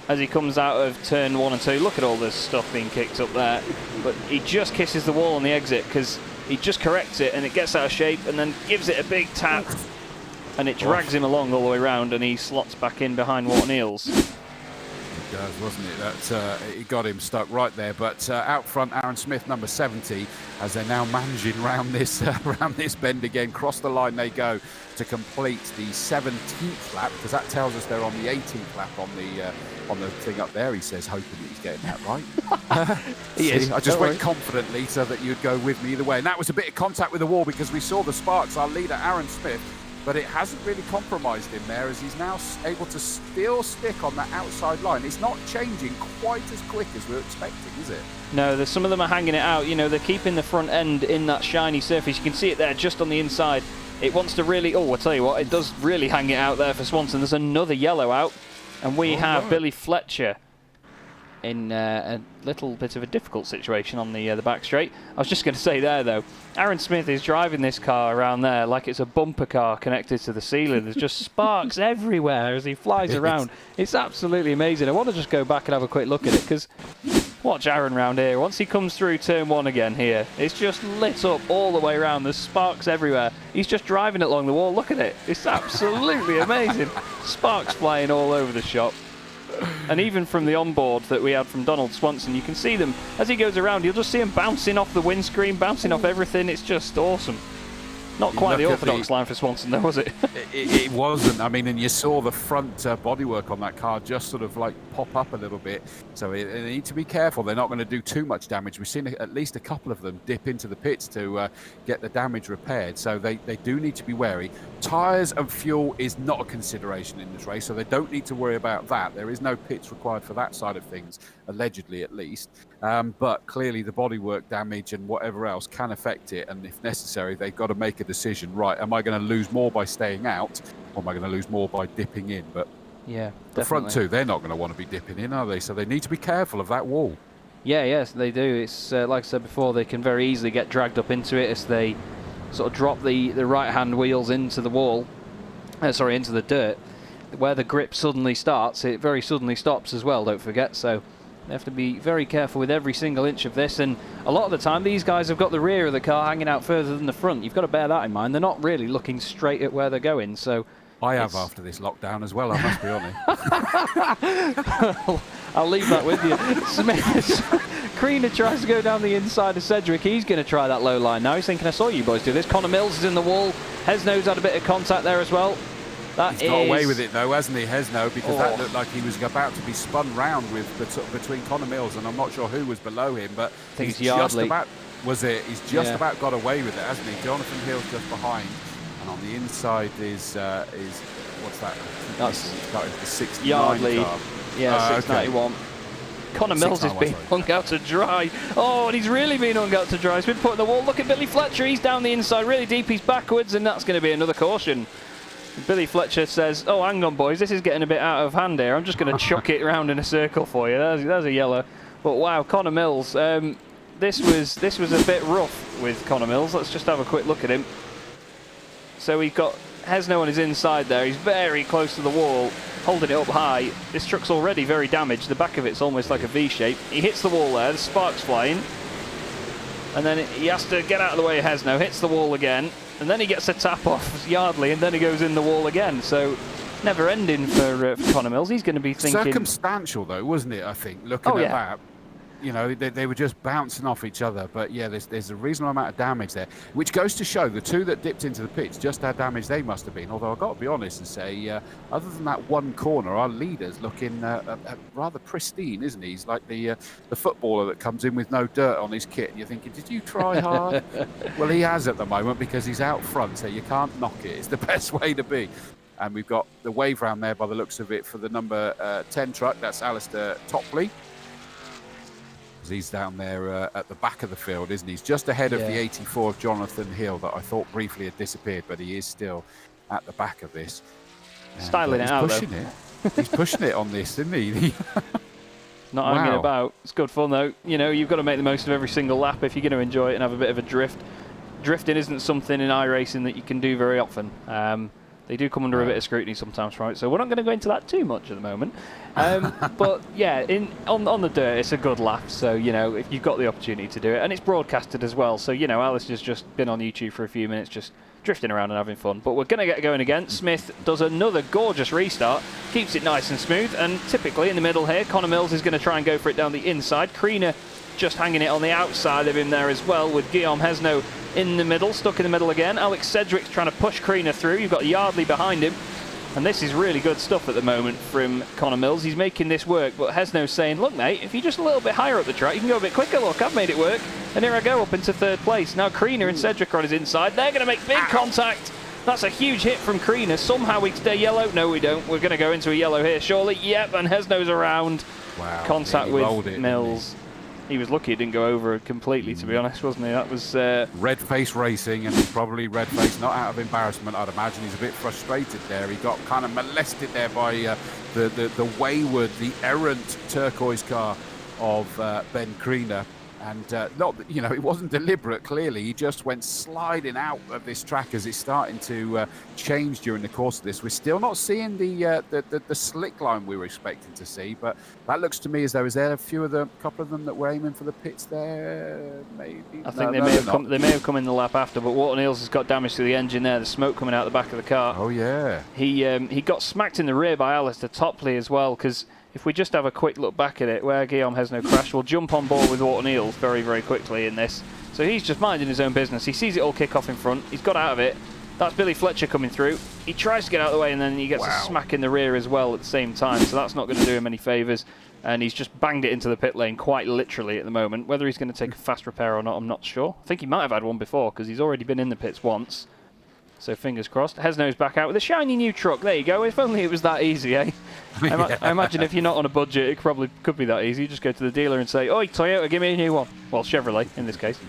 as he comes out of turn 1 and 2. Look at all this stuff being kicked up there. But he just kisses the wall on the exit because he just corrects it and it gets out of shape and then gives it a big tap. And it drags him along all the way around, and he slots back in behind Wharton Eels. It does, wasn't it? That it got him stuck right there. But out front, Aaron Smith, number 70, as they're now managing round this bend again. Cross the line they go to complete the 17th lap, because that tells us they're on the 18th lap on the thing up there. He says, hoping that he's getting that right. He is. I just went confidently so that you'd go with me either way. And that was a bit of contact with the wall, because we saw the sparks. Our leader, Aaron Smith. But it hasn't really compromised him there, as he's now able to still stick on that outside line. It's not changing quite as quick as we were expecting, is it? No, there's some of them are hanging it out. You know, they're keeping the front end in that shiny surface. You can see it there just on the inside. It wants to really... Oh, I'll tell you what, it does really hang it out there for Swanson. There's another yellow out. And we have Billy Fletcher in a little bit of a difficult situation on the back straight. I was just going to say there, though, Aaron Smith is driving this car around there like it's a bumper car connected to the ceiling. There's just sparks everywhere as he flies around. It's absolutely amazing. I want to just go back and have a quick look at it, because watch Aaron round here. Once he comes through turn 1 again here, it's just lit up all the way around. There's sparks everywhere. He's just driving it along the wall. Look at it. It's absolutely amazing. Sparks flying all over the shop. And even from the onboard that we had from Donald Swanson, you can see them as he goes around. You'll just see him bouncing off the windscreen, bouncing off everything. It's just awesome. Not quite the orthodox line for Swanson, though, was it? It wasn't. I mean, and you saw the front bodywork on that car just sort of like pop up a little bit. So they need to be careful. They're not going to do too much damage. We've seen at least a couple of them dip into the pits to get the damage repaired. So they do need to be wary. Tyres and fuel is not a consideration in this race, so they don't need to worry about that. There is no pits required for that side of things, allegedly at least. But clearly the bodywork damage and whatever else can affect it, and if necessary, they've got to make a decision. Right, am I going to lose more by staying out, or am I going to lose more by dipping in? But yeah, the front two, they're not going to want to be dipping in, are they? So they need to be careful of that wall. Yeah, yes, they do. It's like I said before, they can very easily get dragged up into it as they sort of drop the right-hand wheels into the wall, into the dirt. Where the grip suddenly starts, it very suddenly stops as well, don't forget. So they have to be very careful with every single inch of this, and a lot of the time these guys have got the rear of the car hanging out further than the front. You've got to bear that in mind. They're not really looking straight at where they're going, so... I have after this lockdown as well, I must be honest. I'll leave that with you. Kriener tries to go down the inside of Cedric. He's going to try that low line now. He's thinking, I saw you boys do this. Connor Mills is in the wall. Hesno's had a bit of contact there as well. He's got away with it though, hasn't he, Hesno? Because that looked like he was about to be spun round with between Connor Mills, and I'm not sure who was below him, but I think he's Yardley. just about... Was it? He's just about got away with it, hasn't he? Jonathan Hill's just behind. And on the inside is what's that? That's the 69 Yardley. car. Yeah, 691. Okay. Connor Mills is being hung out to dry. Oh, and he's really been hung out to dry. He's been put in the wall. Look at Billy Fletcher. He's down the inside really deep. He's backwards, and that's going to be another caution. Billy Fletcher says, oh, hang on, boys. This is getting a bit out of hand here. I'm just going to chuck it around in a circle for you. There's a yellow. But wow, Connor Mills. This was a bit rough with Connor Mills. Let's just have a quick look at him. So we've got Hesno on his inside there. He's very close to the wall, holding it up high. This truck's already very damaged. The back of it's almost like a V shape. He hits the wall there. The sparks flying. And then he has to get out of the way of Hesno. Hits the wall again. And then he gets a tap off Yardley. And then he goes in the wall again. So never ending for Connor Mills. He's going to be thinking... Circumstantial, though, wasn't it, I think, looking at that. You know, they were just bouncing off each other. But, yeah, there's a reasonable amount of damage there, which goes to show the two that dipped into the pits, just how damaged they must have been. Although I've got to be honest and say, other than that one corner, our leader's looking rather pristine, isn't he? He's like the footballer that comes in with no dirt on his kit. And you're thinking, did you try hard? Well, he has at the moment because he's out front, so you can't knock it. It's the best way to be. And we've got the wave round there by the looks of it for the number 10 truck. That's Alistair Topley. He's down there at the back of the field, isn't he? He's just ahead of the 84 of Jonathan Hill that I thought briefly had disappeared, but he is still at the back of this. And styling it out, pushing though. It. He's pushing it on this, isn't he? Not hanging about. It's good fun, though. You know, you've got to make the most of every single lap if you're going to enjoy it and have a bit of a drift. Drifting isn't something in iRacing that you can do very often. They do come under a bit of scrutiny sometimes, right? So we're not going to go into that too much at the moment. But yeah, on the dirt, it's a good laugh. So, you know, if you've got the opportunity to do it, and it's broadcasted as well. So, you know, Alice has just been on YouTube for a few minutes, just drifting around and having fun. But we're going to get going again. Smith does another gorgeous restart, keeps it nice and smooth. And typically in the middle here, Connor Mills is going to try and go for it down the inside. Kriener just hanging it on the outside of him there as well, with Guillaume Hesno in the middle, stuck in the middle again. Alex Sedgwick's trying to push Kriener through. You've got Yardley behind him. And this is really good stuff at the moment from Connor Mills. He's making this work, but Hesno's saying, look, mate, if you're just a little bit higher up the track, you can go a bit quicker. Look, I've made it work. And here I go, up into third place. Now Kriener and Sedgwick are on his inside. They're going to make big contact. That's a huge hit from Kriener. Somehow we stay yellow. No, we don't. We're going to go into a yellow here, surely. Yep, and Hesno's around. Wow. Contact with Mills. He was lucky it didn't go over completely, to be honest, wasn't he? That was... Red face racing, and he's probably red face, not out of embarrassment, I'd imagine. He's a bit frustrated there. He got kind of molested there by the wayward, the errant turquoise car of Ben Kriener. And not, you know, it wasn't deliberate, clearly. He just went sliding out of this track as it's starting to change during the course of this. We're still not seeing the slick line we were expecting to see, but that looks to me as though, is there a couple of them that were aiming for the pits there? Maybe. I think they may have come in the lap after, but Walton Hills has got damage to the engine there. The smoke coming out the back of the car. Oh, yeah. He got smacked in the rear by Alistair Topley as well, because if we just have a quick look back at it, where Guillaume has no crash, we'll jump on board with Walton Hills very, very quickly in this. So he's just minding his own business. He sees it all kick off in front. He's got out of it. That's Billy Fletcher coming through. He tries to get out of the way, and then he gets a smack in the rear as well at the same time. So that's not going to do him any favours. And he's just banged it into the pit lane quite literally at the moment. Whether he's going to take a fast repair or not, I'm not sure. I think he might have had one before, because he's already been in the pits once. So fingers crossed. Hesno's back out with a shiny new truck. There you go. If only it was that easy, eh? I imagine if you're not on a budget, it probably could be that easy. You just go to the dealer and say, "Oi, Toyota, give me a new one." Well, Chevrolet in this case.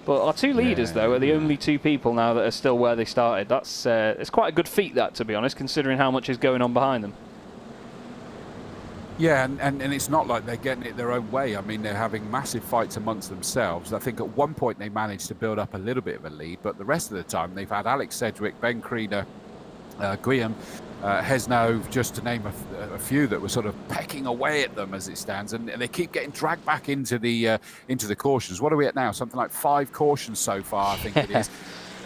But our two leaders, though, are the only two people now that are still where they started. That's it's quite a good feat, that, to be honest, considering how much is going on behind them. Yeah, and it's not like they're getting it their own way. I mean, they're having massive fights amongst themselves. I think at one point they managed to build up a little bit of a lead, but the rest of the time they've had Alex Sedgwick, Ben Kriener, Guillaume, Hesno, just to name a few that were sort of pecking away at them as it stands, and they keep getting dragged back into the cautions. What are we at now? Something like 5 cautions so far, I think it is.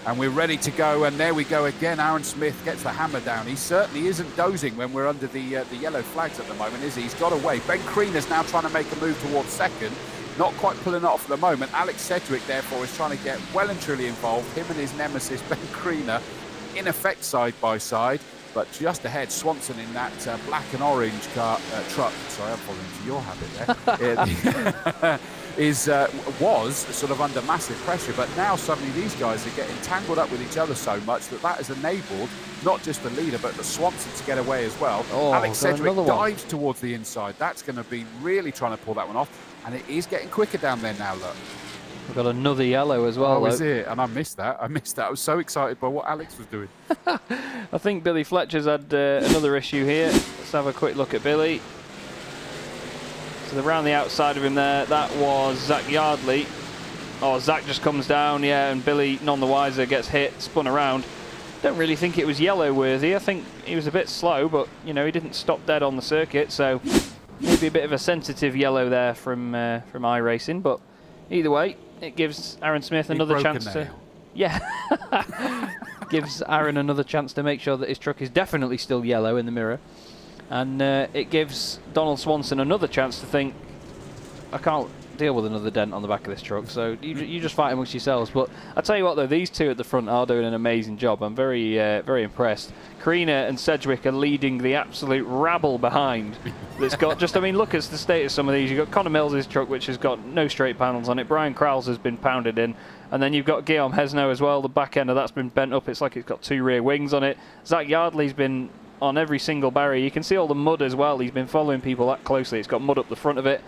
And we're ready to go, and there we go again. Aaron Smith gets the hammer down. He certainly isn't dozing when we're under the yellow flags at the moment, is he? He's got away. Ben Kriener's now trying to make a move towards second. Not quite pulling it off at the moment. Alex Sedgwick, therefore, is trying to get well and truly involved. Him and his nemesis, Ben Kriener, in effect side by side. But just ahead, Swanson in that black and orange truck. Sorry, I'm falling into your habit there. Was sort of under massive pressure, but now suddenly these guys are getting tangled up with each other so much that has enabled not just the leader but the Swanson to get away as well. Alex Sedgwick dives towards the inside. That's going to be really trying to pull that one off, and it is getting quicker down there now. Look, we've got another yellow as well. Oh, is it? And I missed that. I was so excited by what Alex was doing. I think Billy Fletcher's had another issue here. Let's have a quick look at Billy. So around the outside of him there, that was Zach Yardley. Oh, Zach just comes down, yeah, and Billy, none the wiser, gets hit, spun around. Don't really think it was yellow worthy. I think he was a bit slow, but, you know, he didn't stop dead on the circuit, so maybe a bit of a sensitive yellow there from iRacing, but either way, it gives Aaron Smith another chance to... Yeah. Gives Aaron another chance to make sure that his truck is definitely still yellow in the mirror. And it gives Donald Swanson another chance to think, I can't deal with another dent on the back of this truck, so you just fight amongst yourselves. But I tell you what, though, these two at the front are doing an amazing job. I'm very, very impressed. Kriener and Sedgwick are leading the absolute rabble behind. That's got just, I mean, look at the state of some of these. You've got Connor Mills' truck, which has got no straight panels on it. Brian Crowell's has been pounded in. And then you've got Guillaume Hesno as well. The back end of that's been bent up. It's like it's got 2 rear wings on it. Zach Yardley's been on every single barrier. You can see all the mud as well. He's been following people that closely. It's got mud up the front of it.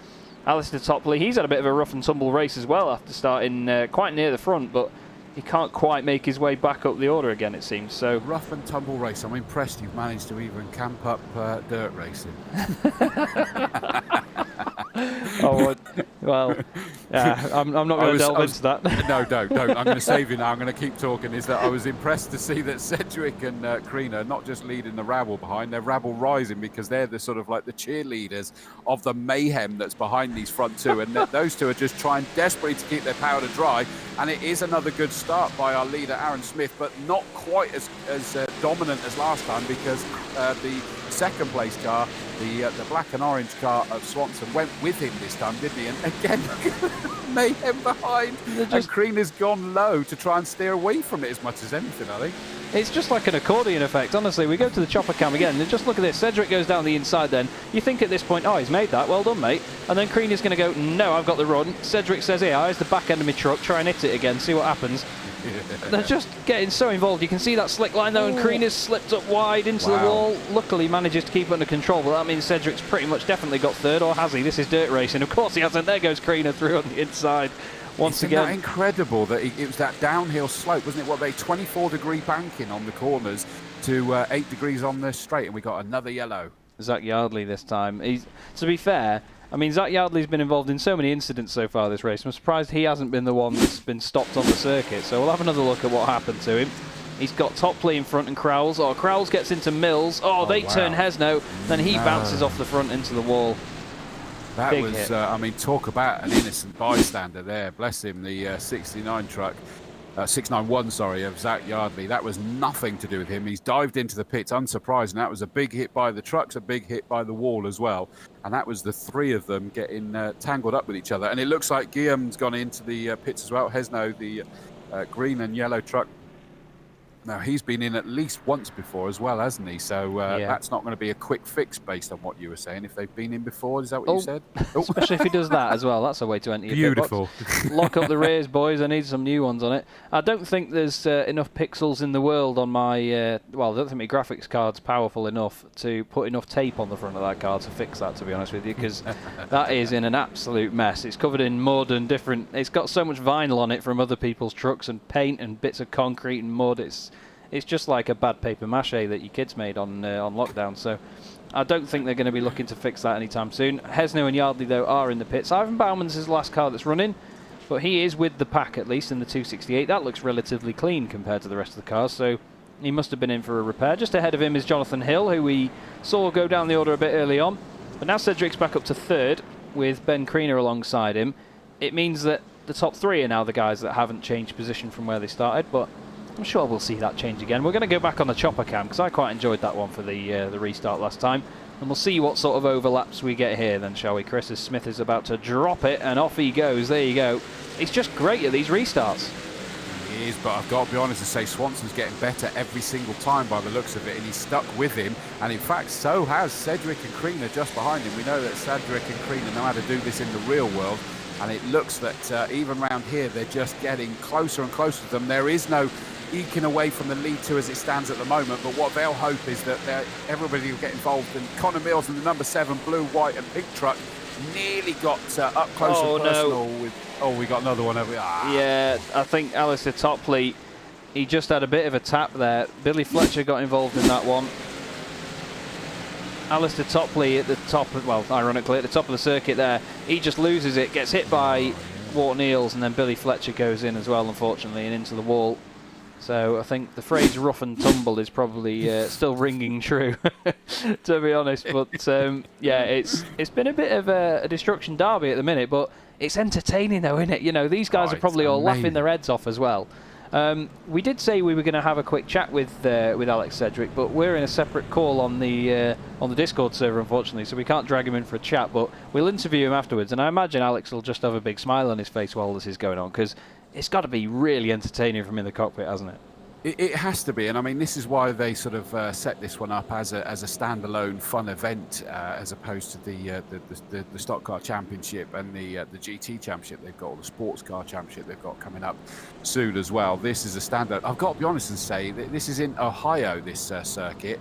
Alistair Topley, he's had a bit of a rough and tumble race as well after starting quite near the front, but he can't quite make his way back up the order again, it seems. So rough and tumble race. I'm impressed you've managed to even camp up dirt racing. Oh, well, yeah, I'm not going to delve into that. No, don't. I'm going to save you now. I'm going to keep talking. Is that I was impressed to see that Cedric and Krina not just leading the rabble behind, they're rabble rising, because they're the sort of like the cheerleaders of the mayhem that's behind these front two. And those two are just trying desperately to keep their powder dry. And it is another good start by our leader, Aaron Smith, but not quite as dominant as last time, because the second place car, the black and orange car of Swanson, went with him this time, didn't he? And again, mayhem behind. And Krina's gone low to try and steer away from it as much as anything, I think. It's just like an accordion effect, honestly. We go to the chopper cam again, and just look at this. Cedric goes down the inside then. You think at this point, oh, he's made that. Well done, mate. And then Krina's going to go, no, I've got the run. Cedric says, here, here's the back end of my truck. Try and hit it again, see what happens. They're just getting so involved. You can see that slick line though, and Krina's slipped up wide into the wall. Luckily manages to keep it under control, but that means Cedric's pretty much definitely got third, or has he? This is dirt racing. Of course he hasn't. There goes Krina through on the inside once again. Isn't that incredible that it was that downhill slope, wasn't it? What, they 24-degree banking on the corners to 8 degrees on the straight, and we got another yellow. Zach Yardley this time. To be fair, I mean, Zach Yardley's been involved in so many incidents so far this race. I'm surprised he hasn't been the one that's been stopped on the circuit. So we'll have another look at what happened to him. He's got Topley in front and Crowles. Oh, Crowles gets into Mills. Oh, they turn Hesno. Then he bounces off the front into the wall. That big was, I mean, talk about an innocent bystander there. Bless him, the 69 truck. 691, sorry, of Zach Yardley. That was nothing to do with him. He's dived into the pits, unsurprising. That was a big hit by the trucks, a big hit by the wall as well. And that was the three of them getting tangled up with each other. And it looks like Guillaume's gone into the pits as well. Hesno, the green and yellow truck. Now, he's been in at least once before as well, hasn't he? So that's not going to be a quick fix based on what you were saying. If they've been in before, is that what you said? Especially if he does that as well. That's a way to enter your pit box. Lock up the rears, boys. I need some new ones on it. I don't think there's enough pixels in the world on my... well, I don't think my graphics card's powerful enough to put enough tape on the front of that card to fix that, to be honest with you, because that is in an absolute mess. It's covered in mud and different... It's got so much vinyl on it from other people's trucks and paint and bits of concrete and mud. It's just like a bad paper mache that your kids made on lockdown. So I don't think they're going to be looking to fix that anytime soon. Hesno and Yardley, though, are in the pits. Ivan Bauman's his last car that's running, but he is with the pack, at least, in the 268. That looks relatively clean compared to the rest of the cars, so he must have been in for a repair. Just ahead of him is Jonathan Hill, who we saw go down the order a bit early on. But now Cedric's back up to third, with Ben Krina alongside him. It means that the top three are now the guys that haven't changed position from where they started, but I'm sure we'll see that change again. We're going to go back on the chopper cam because I quite enjoyed that one for the restart last time. And we'll see what sort of overlaps we get here then, shall we, Chris? As Smith is about to drop it and off he goes. There you go. He's just great at these restarts. He is, but I've got to be honest and say Swanson's getting better every single time by the looks of it, and he's stuck with him. And in fact, so has Cedric and Krina just behind him. We know that Cedric and Krina know how to do this in the real world. And it looks that even around here, they're just getting closer and closer to them. There is no eking away from the lead two as it stands at the moment, but what they'll hope is that everybody will get involved. And Connor Mills in the number 7 blue, white and pink truck nearly got up close and personal with... Oh, we got another one over here. Yeah, I think Alistair Topley, he just had a bit of a tap there. Billy Fletcher got involved in that one. Alistair Topley at the top, well, ironically, at the top of the circuit there, he just loses it, gets hit by Wart Neals, and then Billy Fletcher goes in as well, unfortunately, and into the wall. So I think the phrase rough and tumble is probably still ringing true, to be honest. But yeah, it's been a bit of a destruction derby at the minute, but it's entertaining though, isn't it? You know, these guys are probably all laughing their heads off as well. We did say we were going to have a quick chat with Alex Cedric, but we're in a separate call on the Discord server, unfortunately, so we can't drag him in for a chat. But we'll interview him afterwards, and I imagine Alex will just have a big smile on his face while this is going on, because it's got to be really entertaining from in the cockpit, hasn't it? It has to be, and I mean, this is why they sort of set this one up as a standalone fun event, as opposed to the Stock Car Championship and the GT Championship they've got, or the Sports Car Championship they've got coming up soon as well. This is a standout. I've got to be honest and say that this is in Ohio, this circuit.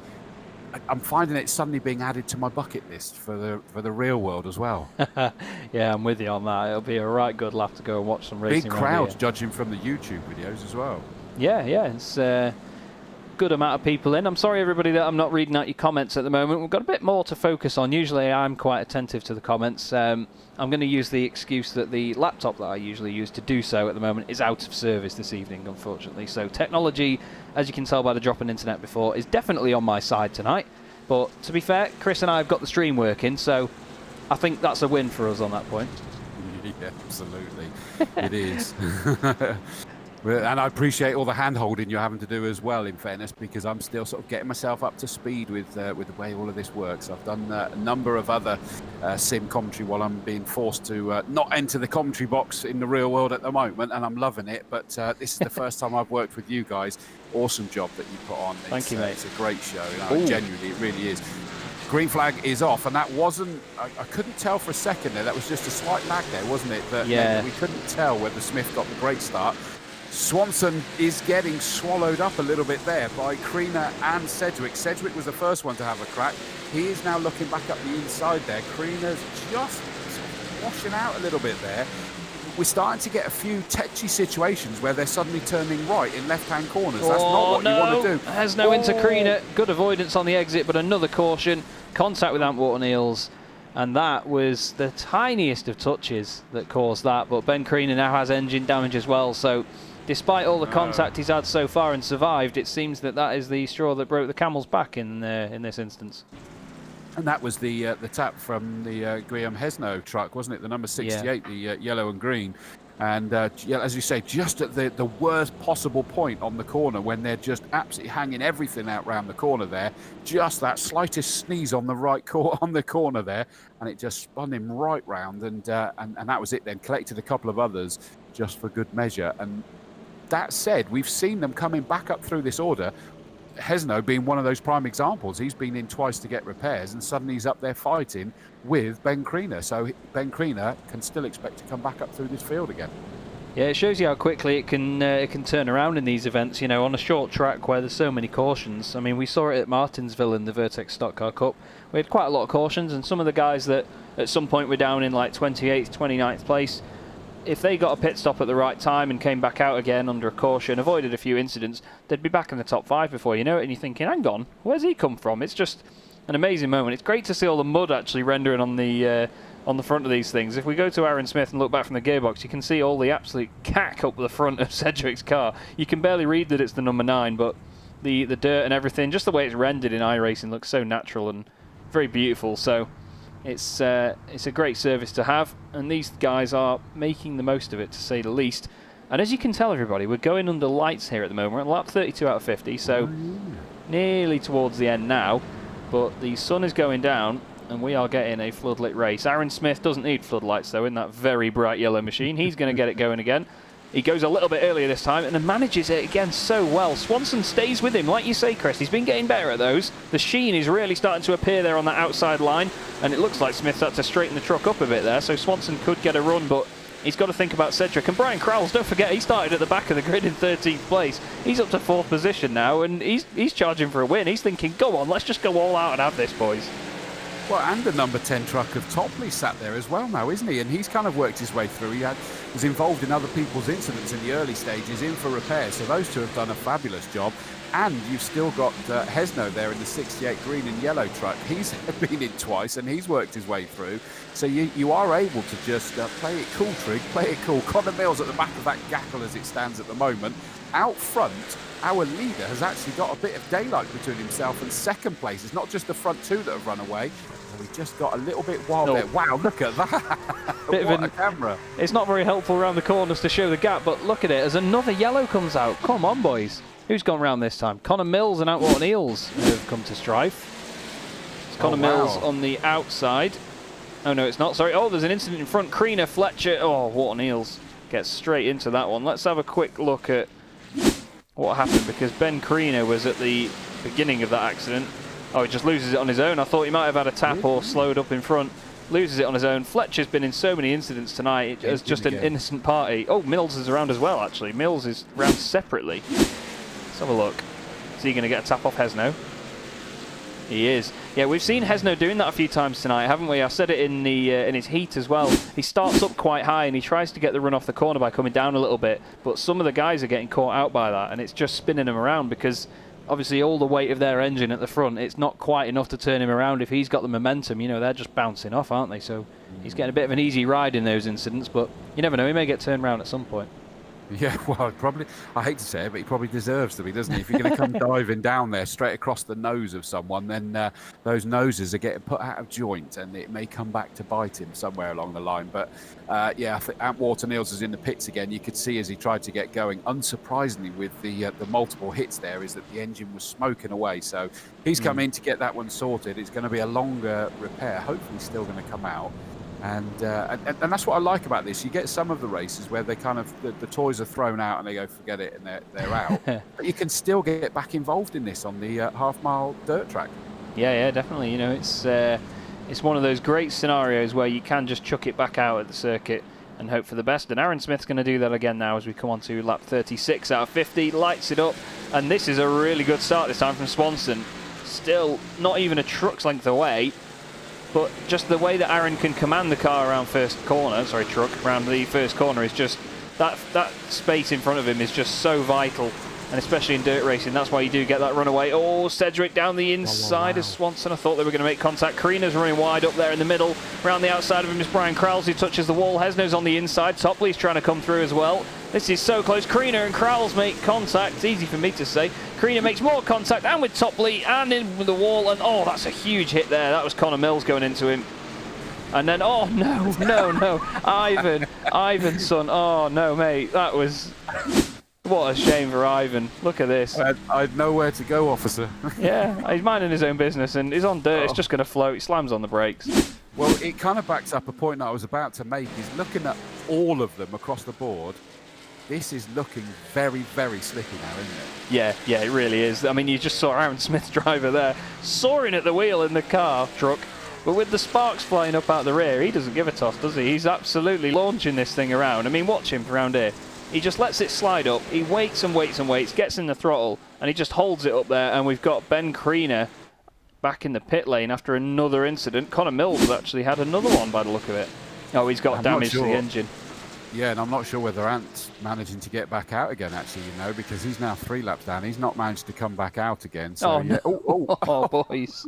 I'm finding it suddenly being added to my bucket list for the real world as well. Yeah, I'm with you on that. It'll be a right good laugh to go and watch some racing. Big crowds judging from the YouTube videos as well. Yeah, it's good amount of people in. I'm sorry, everybody, that I'm not reading out your comments at the moment. We've got a bit more to focus on. Usually I'm quite attentive to the comments. I'm going to use the excuse that the laptop that I usually use to do so at the moment is out of service this evening, unfortunately. So technology, as you can tell by the drop in internet before, is definitely on my side tonight. But to be fair, Chris and I have got the stream working, so I think that's a win for us on that point. Yeah, absolutely. It is. And I appreciate all the hand-holding you're having to do as well, in fairness, because I'm still sort of getting myself up to speed with the way all of this works. I've done a number of other sim commentary while I'm being forced to not enter the commentary box in the real world at the moment, and I'm loving it. But this is the first time I've worked with you guys. Awesome job that you put on. Thank you, mate. It's a great show. Genuinely, it really is. Green flag is off, and that wasn't... I couldn't tell for a second there. That was just a slight lag there, wasn't it? That we couldn't tell whether Smith got the great start. Swanson is getting swallowed up a little bit there by Kriener and Sedgwick. Sedgwick was the first one to have a crack. He is now looking back up the inside there. Kriener's just washing out a little bit there. We're starting to get a few tetchy situations where they're suddenly turning right in left-hand corners. That's not what you want to do. Hesno into Kriener. Good avoidance on the exit, but another caution. Contact with Antwater Niels. And that was the tiniest of touches that caused that. But Ben Kriener now has engine damage as well, so... Despite all the contact he's had so far and survived, it seems that is the straw that broke the camel's back in this instance. And that was the tap from the Guillaume Hesno truck, wasn't it? The number 68, the yellow and green. And as you say, just at the worst possible point on the corner when they're just absolutely hanging everything out round the corner there. Just that slightest sneeze on the on the corner there, and it just spun him right round. And that was it then. Collected a couple of others just for good measure. And that said, we've seen them coming back up through this order. Hesno being one of those prime examples. He's been in twice to get repairs, and suddenly he's up there fighting with Ben Kriener. So Ben Kriener can still expect to come back up through this field again. Yeah, it shows you how quickly it can turn around in these events. You know, on a short track where there's so many cautions. I mean, we saw it at Martinsville in the Vertex Stock Car Cup. We had quite a lot of cautions, and some of the guys that at some point were down in like 28th, 29th place. If they got a pit stop at the right time and came back out again under a caution, avoided a few incidents, they'd be back in the top 5 before you know it, and you're thinking, hang on, where's he come from? It's just an amazing moment. It's great to see all the mud actually rendering on the front of these things. If we go to Aaron Smith and look back from the gearbox, you can see all the absolute cack up the front of Sedgwick's car. You can barely read that it's the number 9, but the dirt and everything, just the way it's rendered in iRacing, looks so natural and very beautiful. So it's a great service to have, and these guys are making the most of it, to say the least. And as you can tell, everybody, we're going under lights here at the moment. We're on lap 32 out of 50, so nearly towards the end now. But the sun is going down, and we are getting a floodlit race. Aaron Smith doesn't need floodlights, though, in that very bright yellow machine. He's going to get it going again. He goes a little bit earlier this time and then manages it again so well. Swanson stays with him, like you say, Chris. He's been getting better at those. The sheen is really starting to appear there on that outside line, and it looks like Smith's had to straighten the truck up a bit there, so Swanson could get a run, but he's got to think about Cedric. And Brian Crowles, don't forget, he started at the back of the grid in 13th place. He's up to 4th position now, and he's charging for a win. He's thinking, go on, let's just go all out and have this, boys. Well, and the number 10 truck of Topley sat there as well now, isn't he? And he's kind of worked his way through. He was involved in other people's incidents in the early stages, in for repairs. So those two have done a fabulous job. And you've still got Hesno there in the 68 green and yellow truck. He's been in twice and he's worked his way through. So you are able to just play it cool, Trig, play it cool. Connor Mills at the back of that gackle as it stands at the moment. Out front, our leader has actually got a bit of daylight between himself and second place. It's not just the front two that have run away. We just got a little bit wild there. Wow, look at that. What a camera. It's not very helpful around the corners to show the gap, but look at it as another yellow comes out. Come on, boys. Who's gone round this time? Connor Mills and Antwater Niels have come to strife. It's Connor Mills on the outside. Oh, no, it's not. Sorry. Oh, there's an incident in front. Kriener, Fletcher. Oh, Water Niels gets straight into that one. Let's have a quick look at what happened, because Ben Kriener was at the beginning of that accident. Oh, he just loses it on his own. I thought he might have had a tap or slowed up in front. Loses it on his own. Fletcher's been in so many incidents tonight as just an innocent party. Oh, Mills is around as well, actually. Mills is round separately. Let's have a look. Is he going to get a tap off Hesno? He is. Yeah, we've seen Hesno doing that a few times tonight, haven't we? I said it in the in his heat as well. He starts up quite high and he tries to get the run off the corner by coming down a little bit, but some of the guys are getting caught out by that, and it's just spinning him around because obviously all the weight of their engine at the front, it's not quite enough to turn him around. If he's got the momentum, you know, they're just bouncing off, aren't they? So he's getting a bit of an easy ride in those incidents, but you never know, he may get turned around at some point. Yeah, well, probably, I hate to say it, but he probably deserves to be, doesn't he? If you're going to come diving down there straight across the nose of someone, then those noses are getting put out of joint and it may come back to bite him somewhere along the line. But yeah, I think Ant Water-Niels is in the pits again. You could see as he tried to get going, unsurprisingly with the multiple hits there, is that the engine was smoking away. So he's come in to get that one sorted. It's going to be a longer repair, hopefully still going to come out. And that's what I like about this. You get some of the races where they kind of the toys are thrown out and they go forget it and they're out. But you can still get back involved in this on the half-mile dirt track. Yeah, definitely. You know, it's one of those great scenarios where you can just chuck it back out at the circuit and hope for the best. And Aaron Smith's going to do that again now as we come on to lap 36 out of 50. Lights it up, and this is a really good start this time from Swanson. Still not even a truck's length away. But just the way that Aaron can command the car around around the first corner is just, that space in front of him is just so vital, and especially in dirt racing, that's why you do get that runaway. Oh, Cedric down the inside of Swanson. I thought they were going to make contact. Karina's running wide up there in the middle. Around the outside of him is Brian Krauls, who touches the wall. Hesno's on the inside. Topley's trying to come through as well. This is so close. Karina and Krauls make contact. It's easy for me to say. Karina makes more contact, and with Topley, and in with the wall, and oh, that's a huge hit there. That was Connor Mills going into him. And then, oh, no. Ivan's son. Oh, no, mate. That was... What a shame for Ivan. Look at this. I had nowhere to go, officer. Yeah, he's minding his own business, and he's on dirt. It's just going to float. He slams on the brakes. Well, it kind of backs up a point that I was about to make, is looking at all of them across the board. This is looking very, very slippy now, isn't it? Yeah, it really is. I mean, you just saw Aaron Smith's driver there, soaring at the wheel in the truck, but with the sparks flying up out the rear, he doesn't give a toss, does he? He's absolutely launching this thing around. I mean, watch him around here. He just lets it slide up. He waits and waits and waits, gets in the throttle, and he just holds it up there. And we've got Ben Kriener back in the pit lane after another incident. Connor Mills has actually had another one by the look of it. Oh, he's got damage to the engine. Yeah, and I'm not sure whether Ant's managing to get back out again, actually, you know, because he's now 3 laps down. He's not managed to come back out again. So, oh, yeah. No. Oh, boys.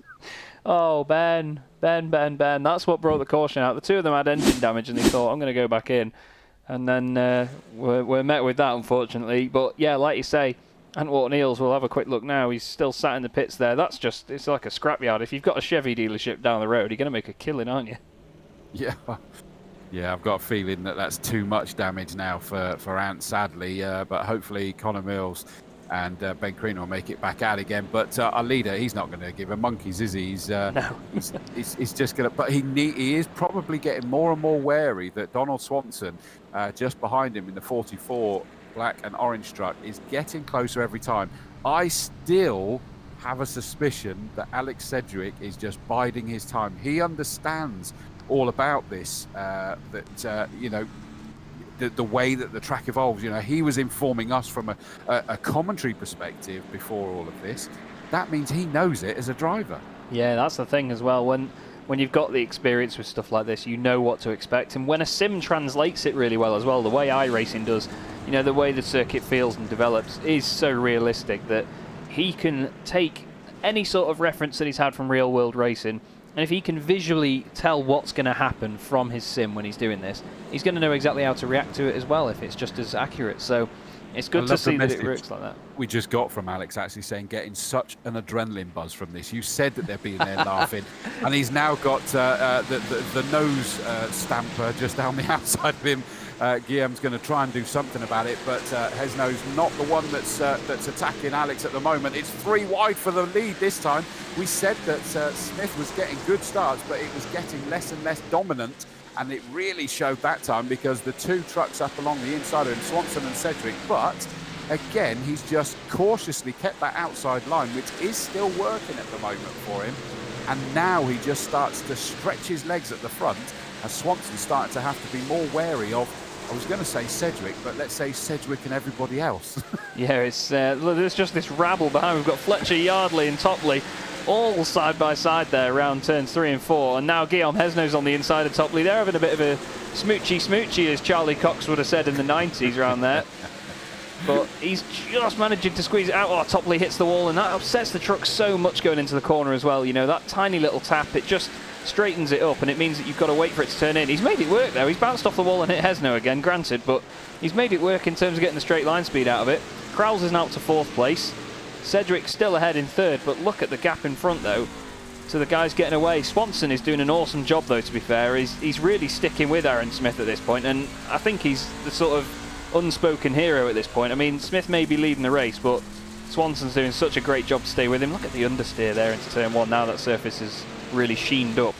Oh, Ben. That's what brought the caution out. The two of them had engine damage, and they thought, I'm going to go back in. And then we're met with that, unfortunately. But, yeah, like you say, Ant Water-Niels, we'll have a quick look now. He's still sat in the pits there. That's just, it's like a scrapyard. If you've got a Chevy dealership down the road, you're going to make a killing, aren't you? Yeah. Yeah, I've got a feeling that that's too much damage now for Ant, sadly. But hopefully Connor Mills and Ben Kriener will make it back out again. But our leader, he's not going to give a monkeys, is he? No. he's just going to... But he is probably getting more and more wary that Donald Swanson, just behind him in the 44 black and orange truck, is getting closer every time. I still have a suspicion that Alex Cedric is just biding his time. He understands all about this, you know, the way that the track evolves. You know, he was informing us from a commentary perspective before all of this. That means he knows it as a driver. Yeah, that's the thing as well. When you've got the experience with stuff like this, you know what to expect. And when a sim translates it really well as well, the way iRacing does, you know, the way the circuit feels and develops is so realistic that he can take any sort of reference that he's had from real world racing, and if he can visually tell what's going to happen from his sim when he's doing this, he's going to know exactly how to react to it as well if it's just as accurate. So it's good to see that it works like that. We just got from Alex actually saying getting such an adrenaline buzz from this. You said that they're being there laughing, and he's now got the nose stamper just down the outside of him. Guillaume's going to try and do something about it, but Hesno's not the one that's attacking Alex at the moment. It's 3 wide for the lead this time. We said that Smith was getting good starts, but it was getting less and less dominant, and it really showed that time because the 2 trucks up along the inside of him, Swanson and Cedric, but again, he's just cautiously kept that outside line, which is still working at the moment for him, and now he just starts to stretch his legs at the front, and Swanson's starting to have to be more wary of, I was going to say Cedric, but let's say Cedric and everybody else. Yeah, it's there's just this rabble behind. We've got Fletcher, Yardley and Topley all side by side there around turns 3 and 4. And now Guillaume Hesno's on the inside of Topley. They're having a bit of a smoochy, as Charlie Cox would have said in the 90s around there. But he's just managing to squeeze it out. Oh, Topley hits the wall, and that upsets the truck so much going into the corner as well. You know, that tiny little tap, it just straightens it up, and it means that you've got to wait for it to turn in. He's made it work, though. He's bounced off the wall and hit Hesno again, granted, but he's made it work in terms of getting the straight line speed out of it. Crowles is now up to 4th place. Cedric still ahead in 3rd, but look at the gap in front, though. So the guy's getting away. Swanson is doing an awesome job, though, to be fair. He's really sticking with Aaron Smith at this point, and I think he's the sort of unspoken hero at this point. I mean, Smith may be leading the race, but Swanson's doing such a great job to stay with him. Look at the understeer there into turn 1 now that surface is really sheened up.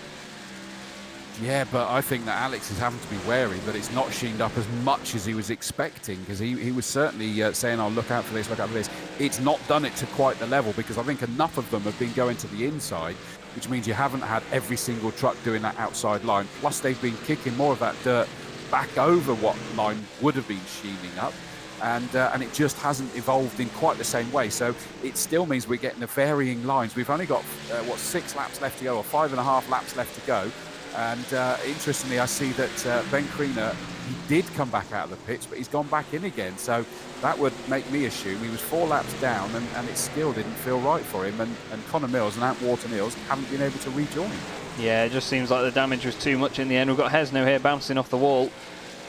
Yeah, but I think that Alex is having to be wary that it's not sheened up as much as he was expecting, because he was certainly saying, oh, look out for this, look out for this. It's not done it to quite the level, because I think enough of them have been going to the inside, which means you haven't had every single truck doing that outside line. Plus, they've been kicking more of that dirt back over what line would have been sheening up. And it just hasn't evolved in quite the same way. So it still means we're getting the varying lines. We've only got, 6 laps left to go, or 5.5 laps left to go. And interestingly, I see that Ben Kriener, he did come back out of the pits, but he's gone back in again. So that would make me assume he was 4 laps down, and it still didn't feel right for him. And Connor Mills and Ant Water Mills haven't been able to rejoin. Yeah, it just seems like the damage was too much in the end. We've got Hesno here bouncing off the wall.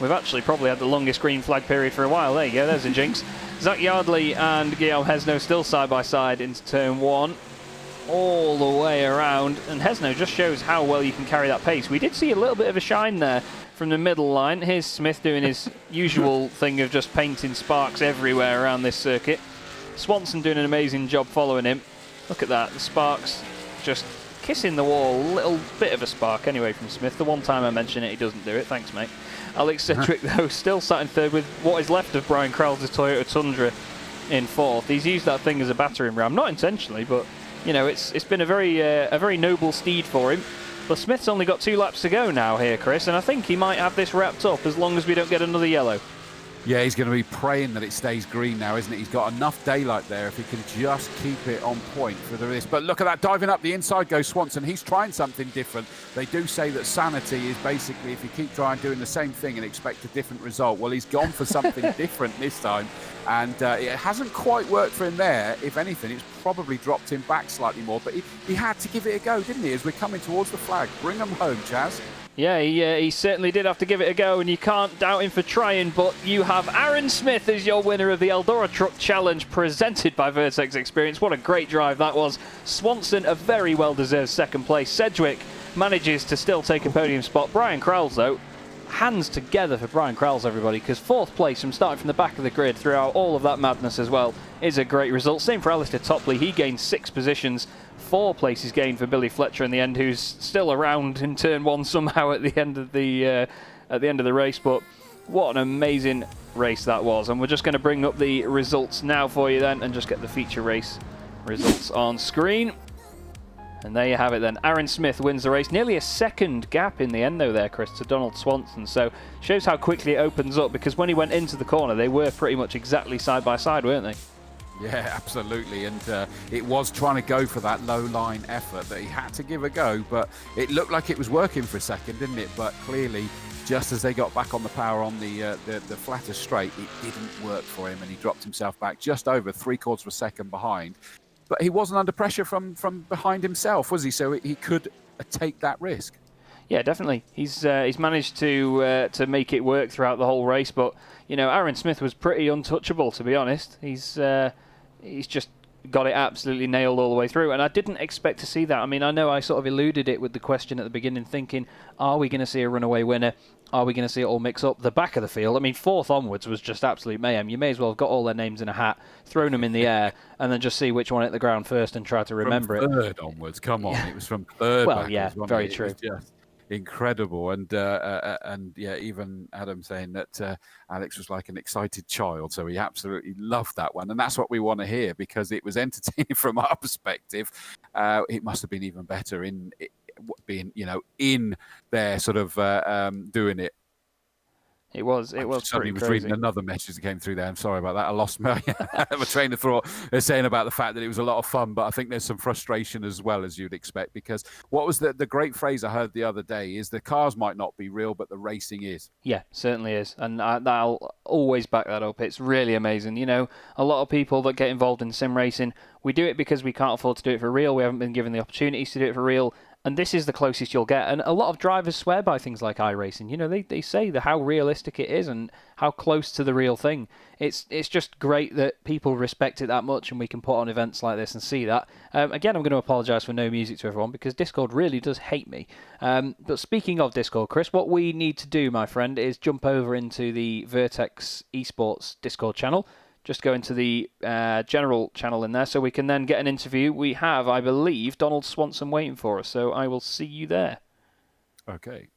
We've actually probably had the longest green flag period for a while. There you go, there's a jinx. Zach Yardley and Guillaume Hesno still side by side into turn 1. All the way around, and Hesno just shows how well you can carry that pace. We did see a little bit of a shine there from the middle line. Here's Smith doing his usual thing of just painting sparks everywhere around this circuit. Swanson doing an amazing job following him. Look at that, the sparks just kissing the wall. A little bit of a spark anyway from Smith. The one time I mention it, he doesn't do it. Thanks, mate. Alex Cedric, though, still sat in 3rd with what is left of Brian Crowles' Toyota Tundra in 4th. He's used that thing as a battering ram, not intentionally, but you know, it's been a very noble steed for him. But Smith's only got 2 laps to go now here, Chris, and I think he might have this wrapped up as long as we don't get another yellow. Yeah, he's going to be praying that it stays green now, isn't it? He's got enough daylight there if he can just keep it on point for the race. But look at that, diving up the inside goes Swanson. He's trying something different. They do say that sanity is basically if you keep trying doing the same thing and expect a different result. Well, he's gone for something different this time. And it hasn't quite worked for him there. If anything, it's probably dropped him back slightly more. But he had to give it a go, didn't he, as we're coming towards the flag. Bring them home, Chaz. Yeah, he certainly did have to give it a go, and you can't doubt him for trying, but you have Aaron Smith as your winner of the Eldora Truck Challenge presented by Vertex Experience. What a great drive that was. Swanson, a very well-deserved 2nd place. Sedgwick manages to still take a podium spot. Brian Crowles, though, hands together for Brian Crowles, everybody, because 4th place from starting from the back of the grid throughout all of that madness as well is a great result. Same for Alistair Topley. He gained 6 positions. 4 places gained for Billy Fletcher in the end, who's still around in turn 1 somehow at the end of the race. But what an amazing race that was, and we're just going to bring up the results now for you then and just get the feature race results on screen. And there you have it then. Aaron Smith wins the race. Nearly a 2nd gap in the end though there, Chris, to Donald Swanson. So shows how quickly it opens up, because when he went into the corner they were pretty much exactly side by side, weren't they? Yeah, absolutely, and it was trying to go for that low-line effort that he had to give a go, but it looked like it was working for a second, didn't it? But clearly, just as they got back on the power on the flatter straight, it didn't work for him, and he dropped himself back just over 3/4 of a second behind. But he wasn't under pressure from behind himself, was he? So he could take that risk. Yeah, definitely. He's managed to make it work throughout the whole race, but you know, Aaron Smith was pretty untouchable, to be honest. He's just got it absolutely nailed all the way through, and I didn't expect to see that. I mean, I know I sort of eluded it with the question at the beginning, thinking, are we going to see a runaway winner? Are we going to see it all mix up? The back of the field, I mean, 4th onwards was just absolute mayhem. You may as well have got all their names in a hat, thrown them in the air, and then just see which one hit the ground first and try to remember from it. 3rd onwards, come on. It was from 3rd Well, backwards, yeah, very true. Just incredible, and yeah, even Adam saying that Alex was like an excited child, so he absolutely loved that one, and that's what we want to hear, because it was entertaining from our perspective. It must have been even better in being, you know, in there sort of doing it. It was Suddenly pretty was crazy. reading another message that came through there. I'm sorry about that. I lost my train of thought. They're saying about the fact that it was a lot of fun, but I think there's some frustration as well, as you'd expect, because what was the great phrase I heard the other day is the cars might not be real, but the racing is. Yeah, certainly is. And I'll always back that up. It's really amazing. You know, a lot of people that get involved in sim racing, we do it because we can't afford to do it for real. We haven't been given the opportunities to do it for real. And this is the closest you'll get. And a lot of drivers swear by things like iRacing. You know, they say how realistic it is and how close to the real thing. It's just great that people respect it that much and we can put on events like this and see that. Again, I'm going to apologise for no music to everyone because Discord really does hate me. But speaking of Discord, Chris, what we need to do, my friend, is jump over into the Vertex Esports Discord channel. Just go into the general channel in there so we can then get an interview. We have, I believe, Donald Swanson waiting for us, so I will see you there. Okay.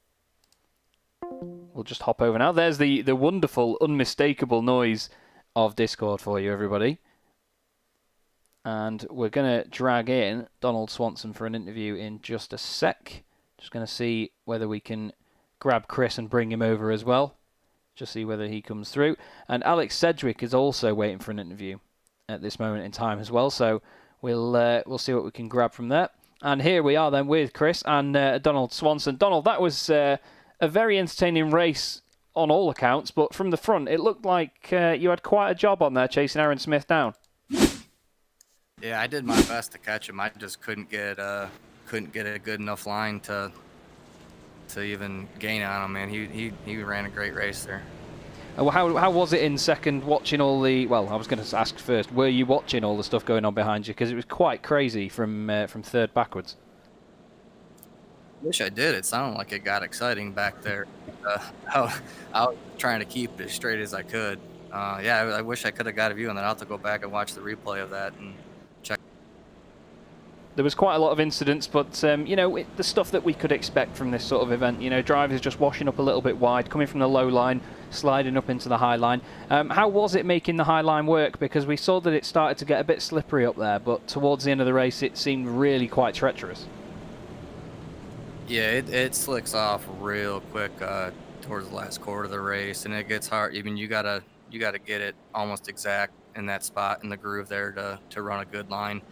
We'll just hop over now. There's the wonderful, unmistakable noise of Discord for you, everybody. And we're going to drag in Donald Swanson for an interview in just a sec. Just going to see whether we can grab Chris and bring him over as well. Just see whether he comes through. And Alex Sedgwick is also waiting for an interview at this moment in time as well. So we'll see what we can grab from there. And here we are then with Chris and Donald Swanson. Donald, that was a very entertaining race on all accounts, but from the front it looked like you had quite a job on there chasing Aaron Smith down. Yeah, I did my best to catch him. I just couldn't get a good enough line to even gain on him, man. He ran a great race there. How was it in second watching all the... Well, I was going to ask first, were you watching all the stuff going on behind you? Because it was quite crazy from third backwards. Wish I did. It sounded like it got exciting back there. I was trying to keep it as straight as I could. Yeah, I wish I could have got a view on that. I'll have to go back and watch the replay of that and check. There was quite a lot of incidents, but you know, the stuff that we could expect from this sort of event. You know, drivers just washing up a little bit wide, coming from the low line, sliding up into the high line. How was it making the high line work? Because we saw that it started to get a bit slippery up there, but towards the end of the race, it seemed really quite treacherous. Yeah, it slicks off real quick towards the last quarter of the race, and it gets hard. Even you gotta get it almost exact in that spot in the groove there to run a good line.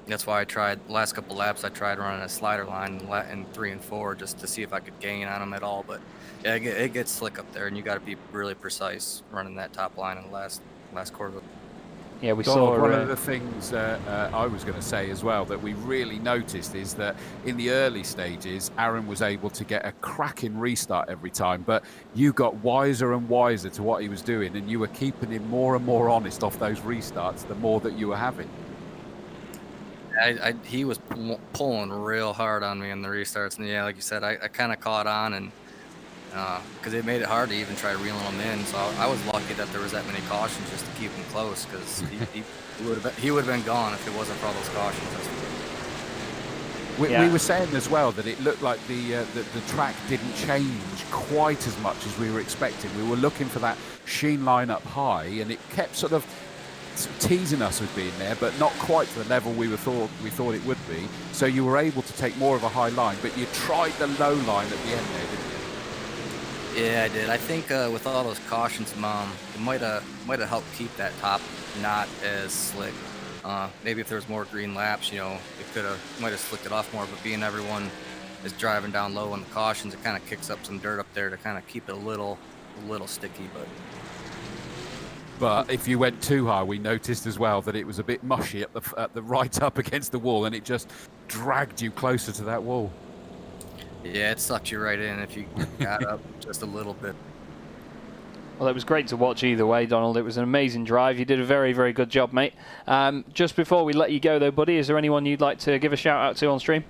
That's why I tried the last couple laps. I tried running a slider line in 3 and 4 just to see if I could gain on them at all. But yeah, it gets slick up there, and you got to be really precise running that top line in the last quarter. Yeah, we Donald, saw... one of the things I was going to say as well that we really noticed is that in the early stages, Aaron was able to get a cracking restart every time, but you got wiser and wiser to what he was doing, and you were keeping him more and more honest off those restarts the more that you were having. He was pulling real hard on me in the restarts, and yeah, like you said, I kind of caught on, and because it made it hard to even try reeling them in. So I was lucky that there was that many cautions just to keep him close, because he would have been gone if it wasn't for all those cautions. We were saying as well that it looked like the track didn't change quite as much as we were expecting. We were looking for that sheen line up high, and it kept sort of teasing us with being there, but not quite to the level we thought it would be. So you were able to take more of a high line, but you tried the low line at the end there, didn't you? Yeah, I did. I think with all those cautions, it might have helped keep that top not as slick. Maybe if there was more green laps, you know, it might have slicked it off more. But being everyone is driving down low on the cautions, it kind of kicks up some dirt up there to kind of keep it a little sticky, But if you went too high, we noticed as well that it was a bit mushy at the right up against the wall, and it just dragged you closer to that wall. Yeah, it sucked you right in if you got up just a little bit. Well, it was great to watch either way, Donald. It was an amazing drive. You did a very, very good job, mate. Just before we let you go, though, buddy, is there anyone you'd like to give a shout-out to on stream?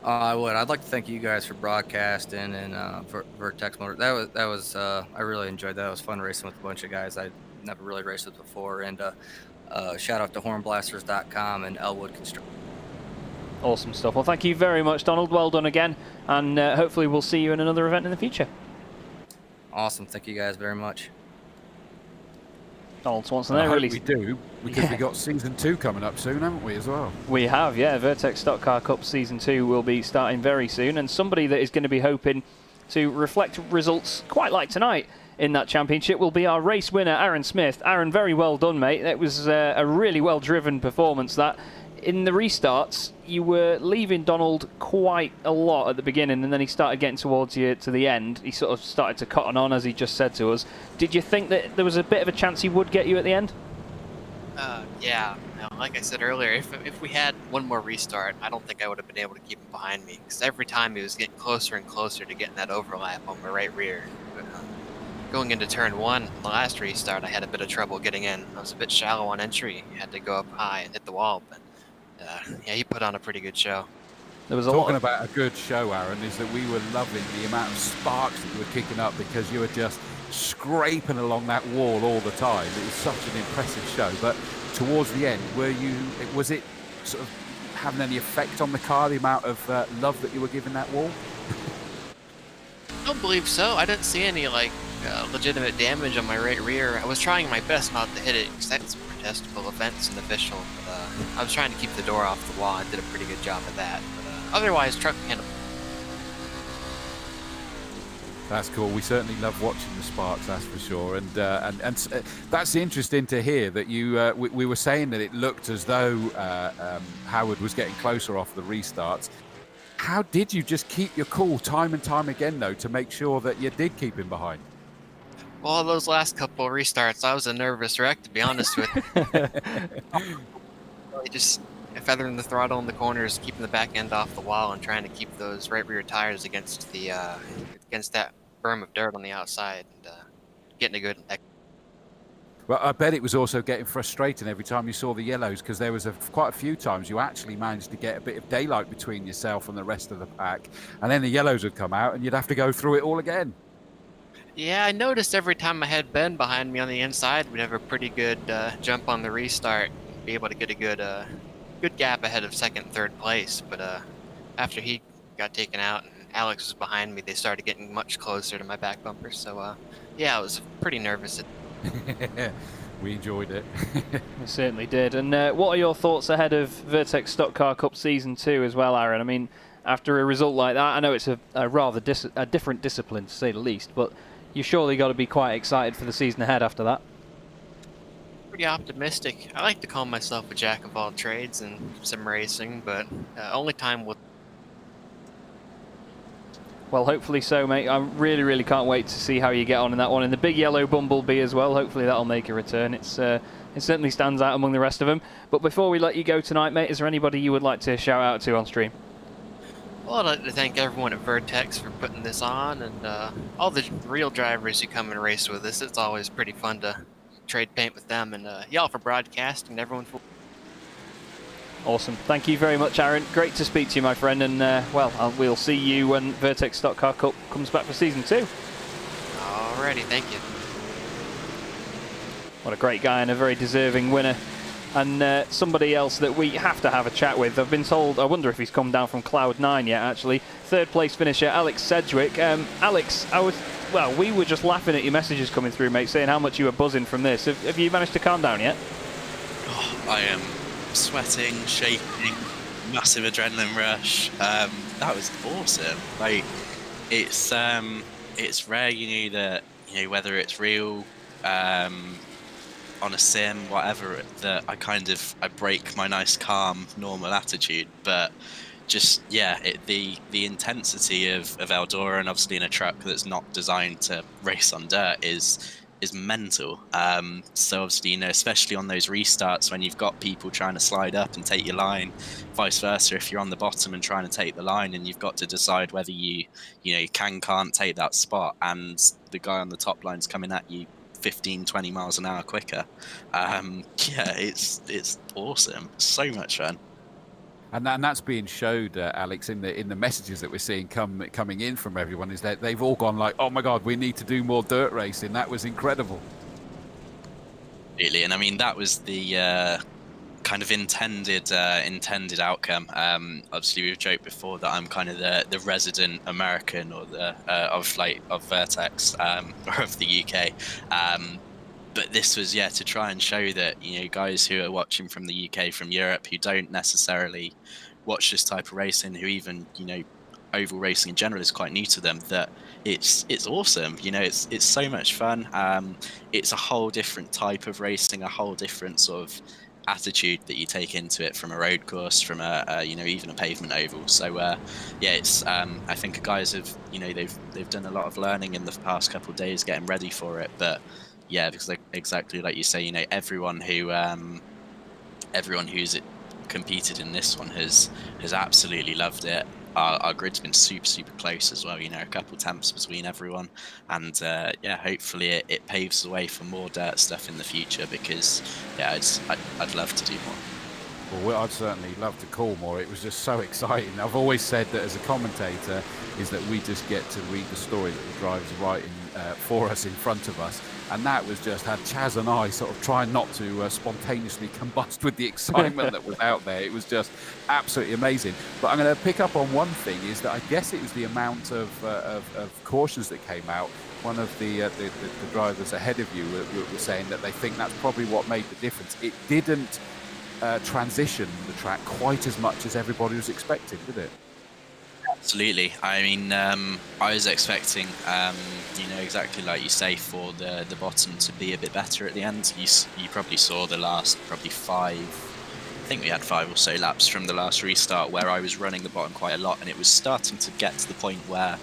I would. I'd like to thank you guys for broadcasting and Vertex Motor. That was I really enjoyed that. It was fun racing with a bunch of guys I'd never really raced with before. And shout out to hornblasters.com and Elwood Construction. Awesome stuff. Well, thank you very much, Donald. Well done again. And hopefully we'll see you in another event in the future. Awesome. Thank you guys very much. Donald Swanson I there. hope Really... we do, because we got season 2 coming up soon, haven't we, as well? We have, yeah. Vertex Stock Car Cup Season 2 will be starting very soon. And somebody that is going to be hoping to reflect results quite like tonight in that championship will be our race winner, Aaron Smith. Aaron, very well done, mate. That was a really well-driven performance, that. In the restarts, you were leaving Donald quite a lot at the beginning, and then he started getting towards you to the end. He sort of started to cotton on, as he just said to us. Did you think that there was a bit of a chance he would get you at the end? Yeah. Like I said earlier, if we had one more restart, I don't think I would have been able to keep him behind me, because every time he was getting closer and closer to getting that overlap on my right rear. But, going into turn 1, the last restart, I had a bit of trouble getting in. I was a bit shallow on entry. Had to go up high and hit the wall, but yeah, he put on a pretty good show. There was Talking about a good show, Aaron, is that we were loving the amount of sparks that you were kicking up, because you were just scraping along that wall all the time. It was such an impressive show. But towards the end, was it sort of having any effect on the car, the amount of love that you were giving that wall? I don't believe so. I didn't see any legitimate damage on my right rear. I was trying my best not to hit it, because that's a protestable offense and official. But I was trying to keep the door off the wall. I did a pretty good job of that. But otherwise, truck handled. That's cool. We certainly love watching the sparks, that's for sure. And that's interesting to hear that you. We were saying that it looked as though Howard was getting closer off the restarts. How did you just keep your cool time and time again, though, to make sure that you did keep him behind? Well, those last couple of restarts, I was a nervous wreck, to be honest with you. Just feathering the throttle in the corners, keeping the back end off the wall, and trying to keep those right rear tires against the against that berm of dirt on the outside, and getting a good. Well, I bet it was also getting frustrating every time you saw the yellows, because there was quite a few times you actually managed to get a bit of daylight between yourself and the rest of the pack, and then the yellows would come out and you'd have to go through it all again. Yeah, I noticed every time I had Ben behind me on the inside, we'd have a pretty good jump on the restart, be able to get a good gap ahead of second and third place. But after he got taken out and Alex was behind me, they started getting much closer to my back bumper. So yeah, I was pretty nervous. We enjoyed it. We certainly did. And what are your thoughts ahead of Vertex Stock Car Cup Season 2 as well, Aaron? I mean, after a result like that, I know it's a rather different discipline, to say the least, but you surely got to be quite excited for the season ahead after that. Pretty optimistic. I like to call myself a jack of all trades in sim racing, but only time will. Well, hopefully so, mate. I really, really can't wait to see how you get on in that one. And the big yellow Bumblebee as well. Hopefully that'll make a return. It certainly stands out among the rest of them. But before we let you go tonight, mate, is there anybody you would like to shout out to on stream? Well, I'd like to thank everyone at Vertex for putting this on, and all the real drivers who come and race with us. It's always pretty fun to trade paint with them, and y'all for broadcasting, and everyone for... Awesome. Thank you very much, Aaron. Great to speak to you, my friend, and well, we'll see you when Vertex Stock Car Cup comes back for Season 2. Alrighty, thank you. What a great guy and a very deserving winner. And somebody else that we have to have a chat with. I've been told, I wonder if he's come down from Cloud9 yet, actually. Third place finisher, Alex Sedgwick. Alex, we were just laughing at your messages coming through, mate, saying how much you were buzzing from this. Have you managed to calm down yet? Oh, I am sweating, shaking, massive adrenaline rush. That was awesome. Like, it's rare, that, whether it's real, on a sim, whatever, that I break my nice, calm, normal attitude. But just, yeah, the intensity of Eldora, and obviously in a truck that's not designed to race on dirt, is mental. So obviously, especially on those restarts when you've got people trying to slide up and take your line, vice versa, if you're on the bottom and trying to take the line, and you've got to decide whether you can't take that spot, and the guy on the top line's coming at you 15-20 miles an hour quicker. Yeah, it's awesome. So much fun. And that's being showed, Alex, in the messages that we're seeing coming in from everyone, is that they've all gone like, oh my God, we need to do more dirt racing. That was incredible. Really, and I mean, that was the kind of intended outcome. Obviously, we've joked before that I'm kind of the resident American, or the of Vertex, or of the UK. But this was, to try and show that, guys who are watching from the UK, from Europe, who don't necessarily watch this type of racing, who even, oval racing in general is quite new to them, that it's awesome. You know, it's so much fun. It's a whole different type of racing, a whole different sort of attitude that you take into it from a road course, from a you know, even a pavement oval. So yeah, it's I think the guys have, you know, they've done a lot of learning in the past couple of days getting ready for it. But yeah, because exactly like you say, you know, everyone who's competed in this one has absolutely loved it. Our grid's been super close as well, you know, a couple temps between everyone, and yeah, hopefully it paves the way for more dirt stuff in the future, because yeah, I'd love to do more. Well, I'd certainly love to call more. It was just so exciting. I've always said that as a commentator is that we just get to read the story that the driver's writing for us in front of us, and that was just had Chaz and I sort of trying not to spontaneously combust with the excitement that was out there. It was just absolutely amazing. But I'm going to pick up on one thing, is that I guess it was the amount of cautions that came out. One of the drivers ahead of you were saying that they think that's probably what made the difference. It didn't transition the track quite as much as everybody was expecting, did it? Absolutely. I mean, I was expecting, you know, exactly like you say, for the bottom to be a bit better at the end. You probably saw the last probably 5, I think we had 5 or so laps from the last restart where I was running the bottom quite a lot, and it was starting to get to the point where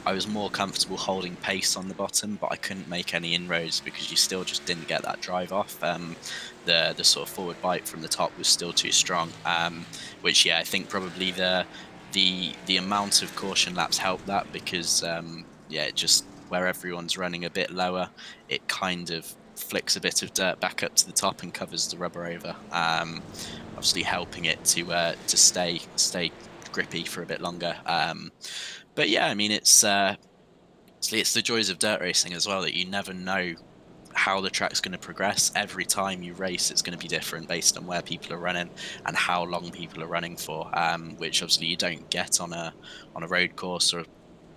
I was more comfortable holding pace on the bottom, but I couldn't make any inroads because you still just didn't get that drive off. The sort of forward bite from the top was still too strong, which yeah, I think probably the amount of caution laps helped that, because yeah, it just, where everyone's running a bit lower, it kind of flicks a bit of dirt back up to the top and covers the rubber over, obviously helping it to stay grippy for a bit longer. But yeah, I mean, it's the joys of dirt racing as well, that you never know how the track's going to progress. Every time you race, it's going to be different based on where people are running and how long people are running for, which obviously you don't get on a road course, or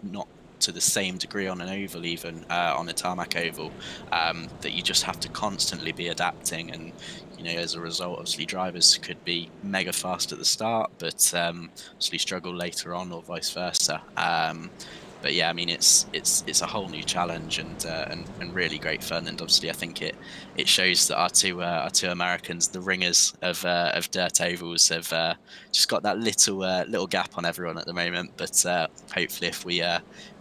not to the same degree on an oval, even on a tarmac oval, that you just have to constantly be adapting. And you know, as a result, obviously drivers could be mega fast at the start, but obviously struggle later on, or vice versa. But yeah, I mean, it's a whole new challenge, and really great fun. And obviously, I think it shows that our two Americans, the ringers of dirt ovals, have just got that little gap on everyone at the moment. But hopefully, if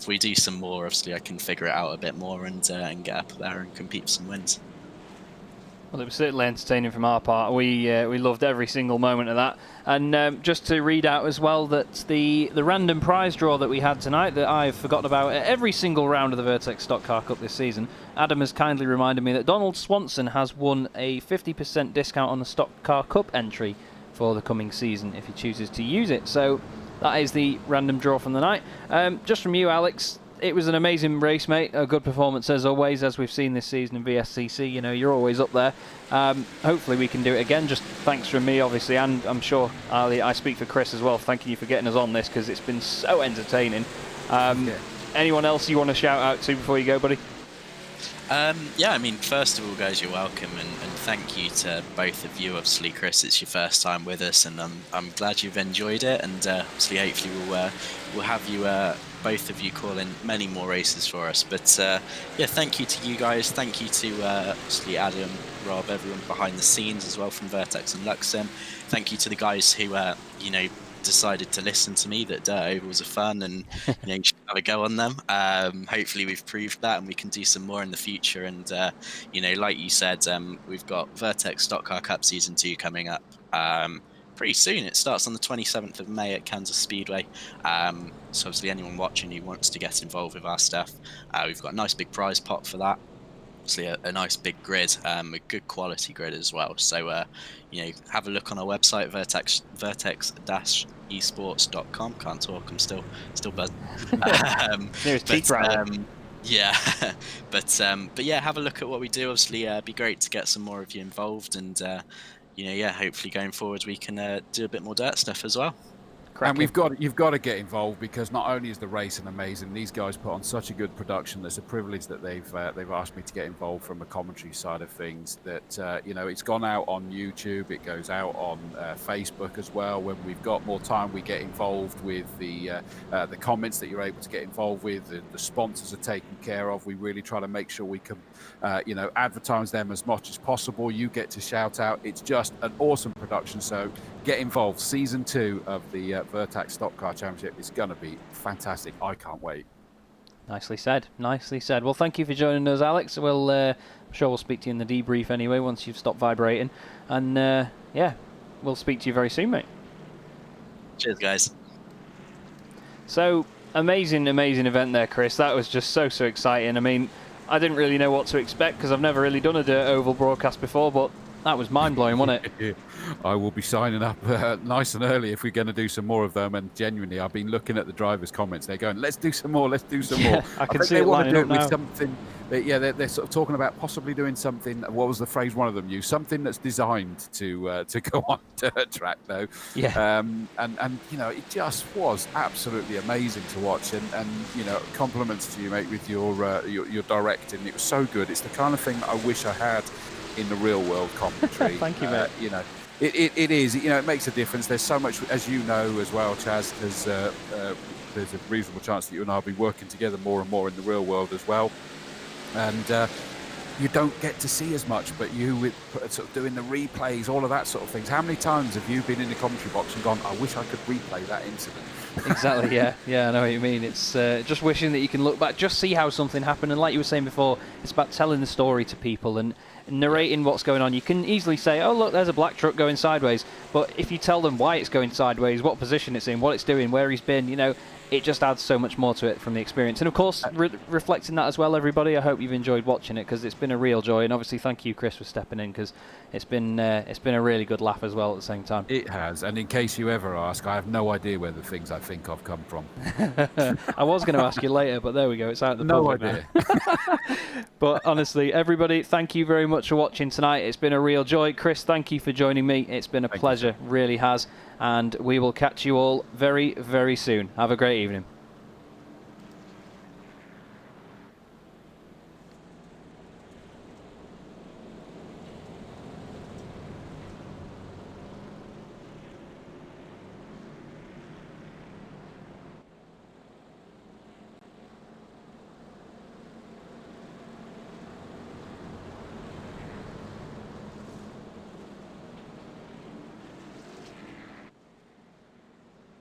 we do some more, obviously, I can figure it out a bit more and get up there and compete for some wins. Well, it was certainly entertaining from our part. We loved every single moment of that. And just to read out as well that the random prize draw that we had tonight, that I've forgotten about at every single round of the Vertex Stock Car Cup this season, Adam has kindly reminded me that Donald Swanson has won a 50% discount on the Stock Car Cup entry for the coming season if he chooses to use it. So that is the random draw from the night. Just from you, Alex, it was an amazing race, mate. A good performance as always, as we've seen this season in VSCC. You know, you're always up there. Hopefully we can do it again. Just thanks from me, obviously, and I'm sure I speak for Chris as well, thanking you for getting us on this, because it's been so entertaining. Anyone else you want to shout out to before you go, buddy? Yeah, I mean, first of all, guys, you're welcome, and thank you to both of you. Obviously, Chris, it's your first time with us, and I'm glad you've enjoyed it. And obviously, hopefully, we'll have you both of you call in many more races for us. But yeah, thank you to you guys. Thank you to obviously Adam, Rob, everyone behind the scenes as well from Vertex and Luxem. Thank you to the guys who you know, decided to listen to me, that dirt ovals are fun, and you know, you should have a go on them. Hopefully we've proved that, and we can do some more in the future. And you know, like you said, we've got Vertex Stock Car Cup Season 2 coming up pretty soon. It starts on the 27th of May at Kansas Speedway. So obviously anyone watching who wants to get involved with our stuff, we've got a nice big prize pot for that. Obviously a nice big grid, a good quality grid as well. So you know, have a look on our website, vertex-esports.com. Can't talk, I'm still buzzing. Yeah, but yeah, have a look at what we do. Obviously, it'd be great to get some more of you involved, and you know, yeah, hopefully going forward we can do a bit more dirt stuff as well. And you've got to get involved, because not only is the racing amazing, these guys put on such a good production. There's a privilege that they've asked me to get involved from a commentary side of things. That it's gone out on YouTube, it goes out on Facebook as well. When we've got more time, we get involved with the comments that you're able to get involved with. The sponsors are taken care of. We really try to make sure we can advertise them as much as possible. You get to shout out. It's just an awesome production. So get involved. Season 2 of the Vertex Stock Car Championship is going to be fantastic. I can't wait. Nicely said. Nicely said. Well, thank you for joining us, Alex. I'm sure we'll speak to you in the debrief anyway once you've stopped vibrating. And we'll speak to you very soon, mate. Cheers, guys. So, amazing event there, Chris. That was just so exciting. I mean, I didn't really know what to expect because I've never really done a dirt oval broadcast before, but that was mind-blowing, wasn't it? I will be signing up nice and early if we're going to do some more of them. And genuinely, I've been looking at the drivers' comments. They're going, let's do some more, let's do some more. I can see they it want to lining do up it with now. something. They're sort of talking about possibly doing something. What was the phrase one of them used? Something that's designed to go on dirt track, though. Yeah. And it just was absolutely amazing to watch. And compliments to you, mate, with your directing. It was so good. It's the kind of thing I wish I had in the real world commentary. Thank you, mate. It is. It makes a difference. There's so much, as you know as well, Chaz. There's a reasonable chance that you and I will be working together more and more in the real world as well. And you don't get to see as much, but you with sort of doing the replays, all of that sort of things. How many times have you been in the commentary box and gone, I wish I could replay that incident? Exactly, yeah. I know what you mean. It's just wishing that you can look back, just see how something happened. And like you were saying before, it's about telling the story to people and narrating what's going on. You can easily say, oh, look, there's a black truck going sideways. But if you tell them why it's going sideways, what position it's in, what it's doing, where he's been, it just adds so much more to it from the experience. And of course, reflecting that as well, everybody, I hope you've enjoyed watching it, because it's been a real joy. And obviously, thank you, Chris, for stepping in, because it's been a really good laugh as well at the same time. It has. And in case you ever ask, I have no idea where the things I think of come from. I was going to ask you later, but there we go. It's out of the No public idea. But honestly, everybody, thank you very much for watching tonight. It's been a real joy. Chris, thank you for joining me. It's been a pleasure, really has. And we will catch you all very, very soon. Have a great evening.